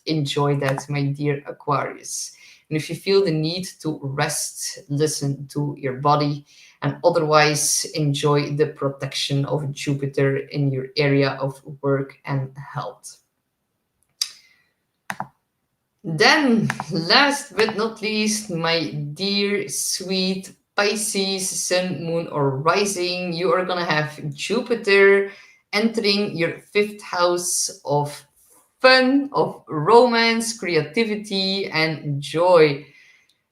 enjoy that, my dear Aquarius. And if you feel the need to rest, listen to your body, and otherwise enjoy the protection of Jupiter in your area of work and health. Then, last but not least, my dear sweet Pisces, Sun, Moon, or Rising, you are gonna have Jupiter entering your fifth house of fun, of romance, creativity, and joy.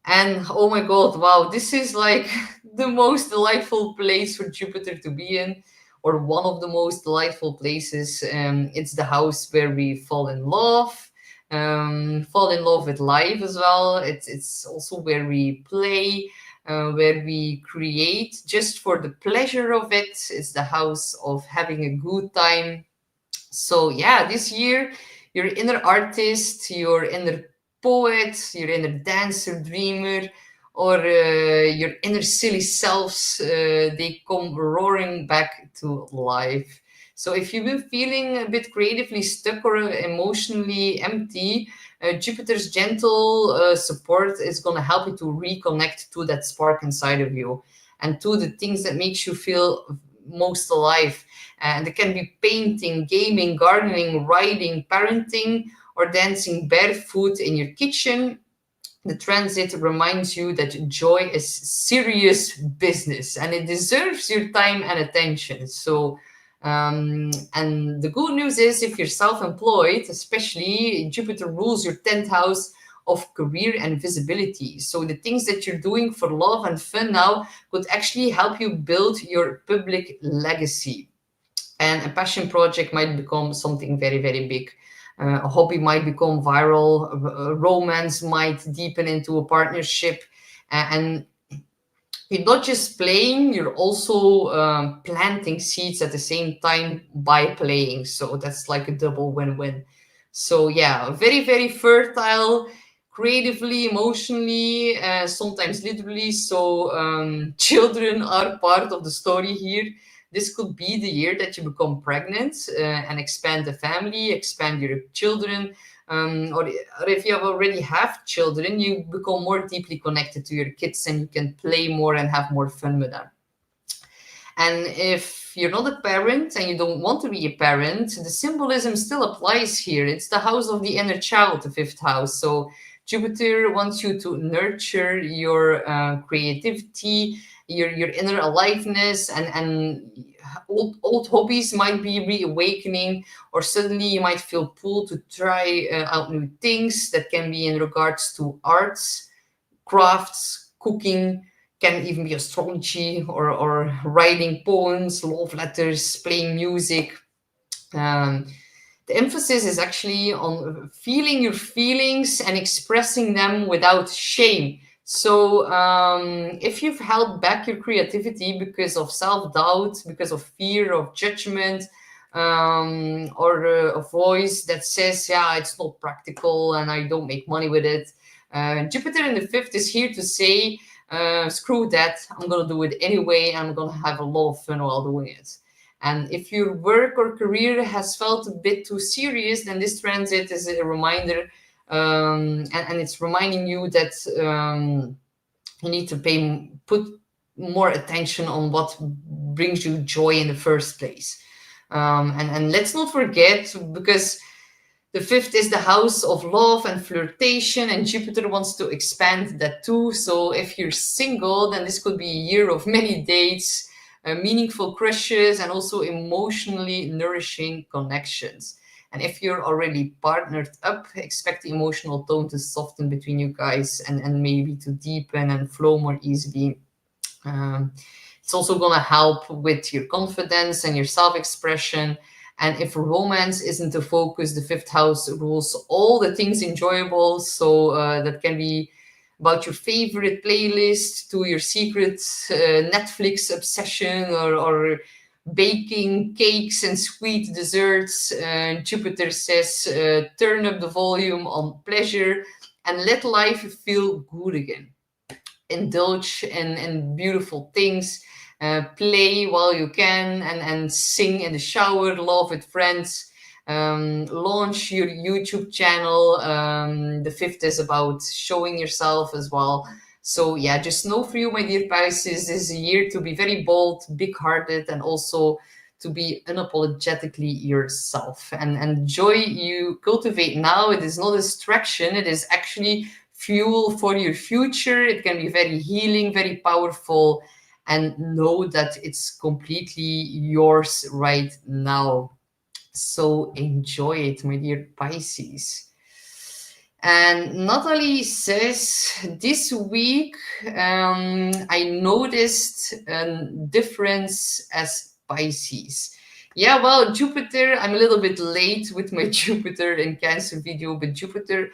And oh my god, wow, this is like the most delightful place for Jupiter to be in, or one of the most delightful places. It's the house where we fall in love with life as well. It's also where we play, where we create just for the pleasure of it. It's the house of having a good time. So yeah, this year, your inner artist, your inner poet, your inner dancer, dreamer, or your inner silly selves, they come roaring back to life. So if you've been feeling a bit creatively stuck or emotionally empty, Jupiter's gentle support is going to help you to reconnect to that spark inside of you and to the things that makes you feel most alive. And it can be painting, gaming, gardening, writing, parenting, or dancing barefoot in your kitchen. The transit reminds you that joy is serious business and it deserves your time and attention. So, and the good news is, if you're self-employed, especially, Jupiter rules your 10th house of career and visibility. So the things that you're doing for love and fun now could actually help you build your public legacy. And a passion project might become something very, very big. A hobby might become viral, a romance might deepen into a partnership, and you're not just playing, you're also planting seeds at the same time by playing. So that's like a double win-win. So yeah, very, very fertile, creatively, emotionally, sometimes literally. So children are part of the story here. This could be the year that you become pregnant and expand the family, expand your children. Or if you already have children, you become more deeply connected to your kids and you can play more and have more fun with them. And if you're not a parent and you don't want to be a parent, the symbolism still applies here. It's the house of the inner child, the fifth house. So Jupiter wants you to nurture your creativity, your inner aliveness, and old hobbies might be reawakening, or suddenly you might feel pulled to try out new things that can be in regards to arts, crafts, cooking, can even be astrology or writing poems, love letters, playing music. Um, the emphasis is actually on feeling your feelings and expressing them without shame. So, if you've held back your creativity because of self doubt, because of fear of judgment, or a voice that says, yeah, it's not practical and I don't make money with it, Jupiter in the fifth is here to say, screw that, I'm going to do it anyway. I'm going to have a lot of fun while doing it. And if your work or career has felt a bit too serious, then this transit is a reminder, and it's reminding you that you need to put more attention on what brings you joy in the first place. And let's not forget, because the fifth is the house of love and flirtation, and Jupiter wants to expand that too. So if you're single, then this could be a year of many dates, meaningful crushes, and also emotionally nourishing connections. And if you're already partnered up, expect the emotional tone to soften between you guys, and maybe to deepen and flow more easily. Um, it's also going to help with your confidence and your self expression. And if romance isn't the focus, the fifth house rules all the things enjoyable. So that can be about your favorite playlist to your secret Netflix obsession, or baking cakes and sweet desserts. Jupiter says, turn up the volume on pleasure and let life feel good again. Indulge in beautiful things, play while you can, and sing in the shower, laugh with friends, launch your YouTube channel. The fifth is about showing yourself as well. So yeah, just know for you, my dear Pisces, this is a year to be very bold, big-hearted, and also to be unapologetically yourself. And joy you cultivate now, it is not a distraction, it is actually fuel for your future. It can be very healing, very powerful, and know that it's completely yours right now. So enjoy it, my dear Pisces. And Natalie says, this week I noticed a difference as Pisces. Yeah, well, Jupiter, I'm a little bit late with my Jupiter in Cancer video, but Jupiter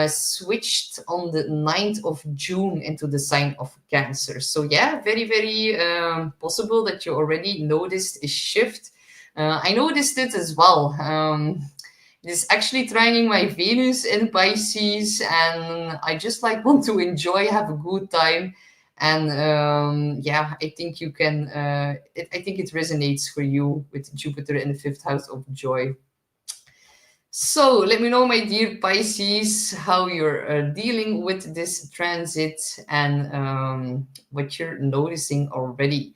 switched on the 9th of June into the sign of Cancer. So yeah, very, very possible that you already noticed a shift. I noticed it as well. It is actually trining my Venus in Pisces, and I just like want to enjoy, have a good time. And yeah, I think you can, I think it resonates for you with Jupiter in the fifth house of joy. So let me know, my dear Pisces, how you're dealing with this transit, and what you're noticing already.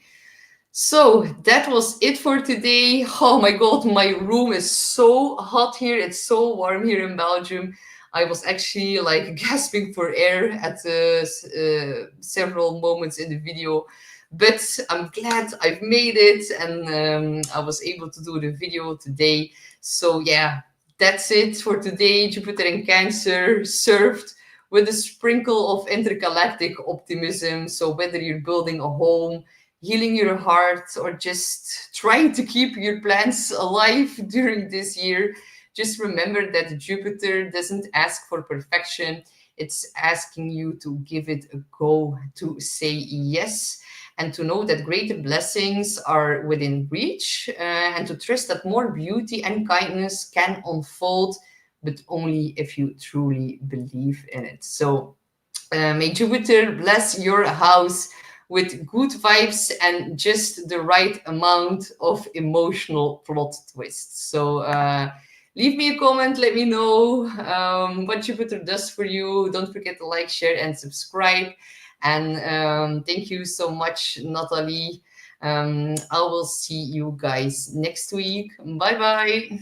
So that was it for today. Oh my God, my room is so hot here. It's so warm here in Belgium. I was actually like gasping for air at several moments in the video, but I'm glad I've made it, and I was able to do the video today. So yeah, that's it for today. Jupiter in Cancer, served with a sprinkle of intergalactic optimism. So whether you're building a home, healing your heart, or just trying to keep your plans alive during this year, just remember that Jupiter doesn't ask for perfection. It's asking you to give it a go, to say yes, and to know that greater blessings are within reach, and to trust that more beauty and kindness can unfold, but only if you truly believe in it. So may Jupiter bless your house with good vibes and just the right amount of emotional plot twists. So leave me a comment, let me know what Jupiter does for you. Don't forget to like, share, and subscribe. And thank you so much, Natalie. I will see you guys next week. Bye bye.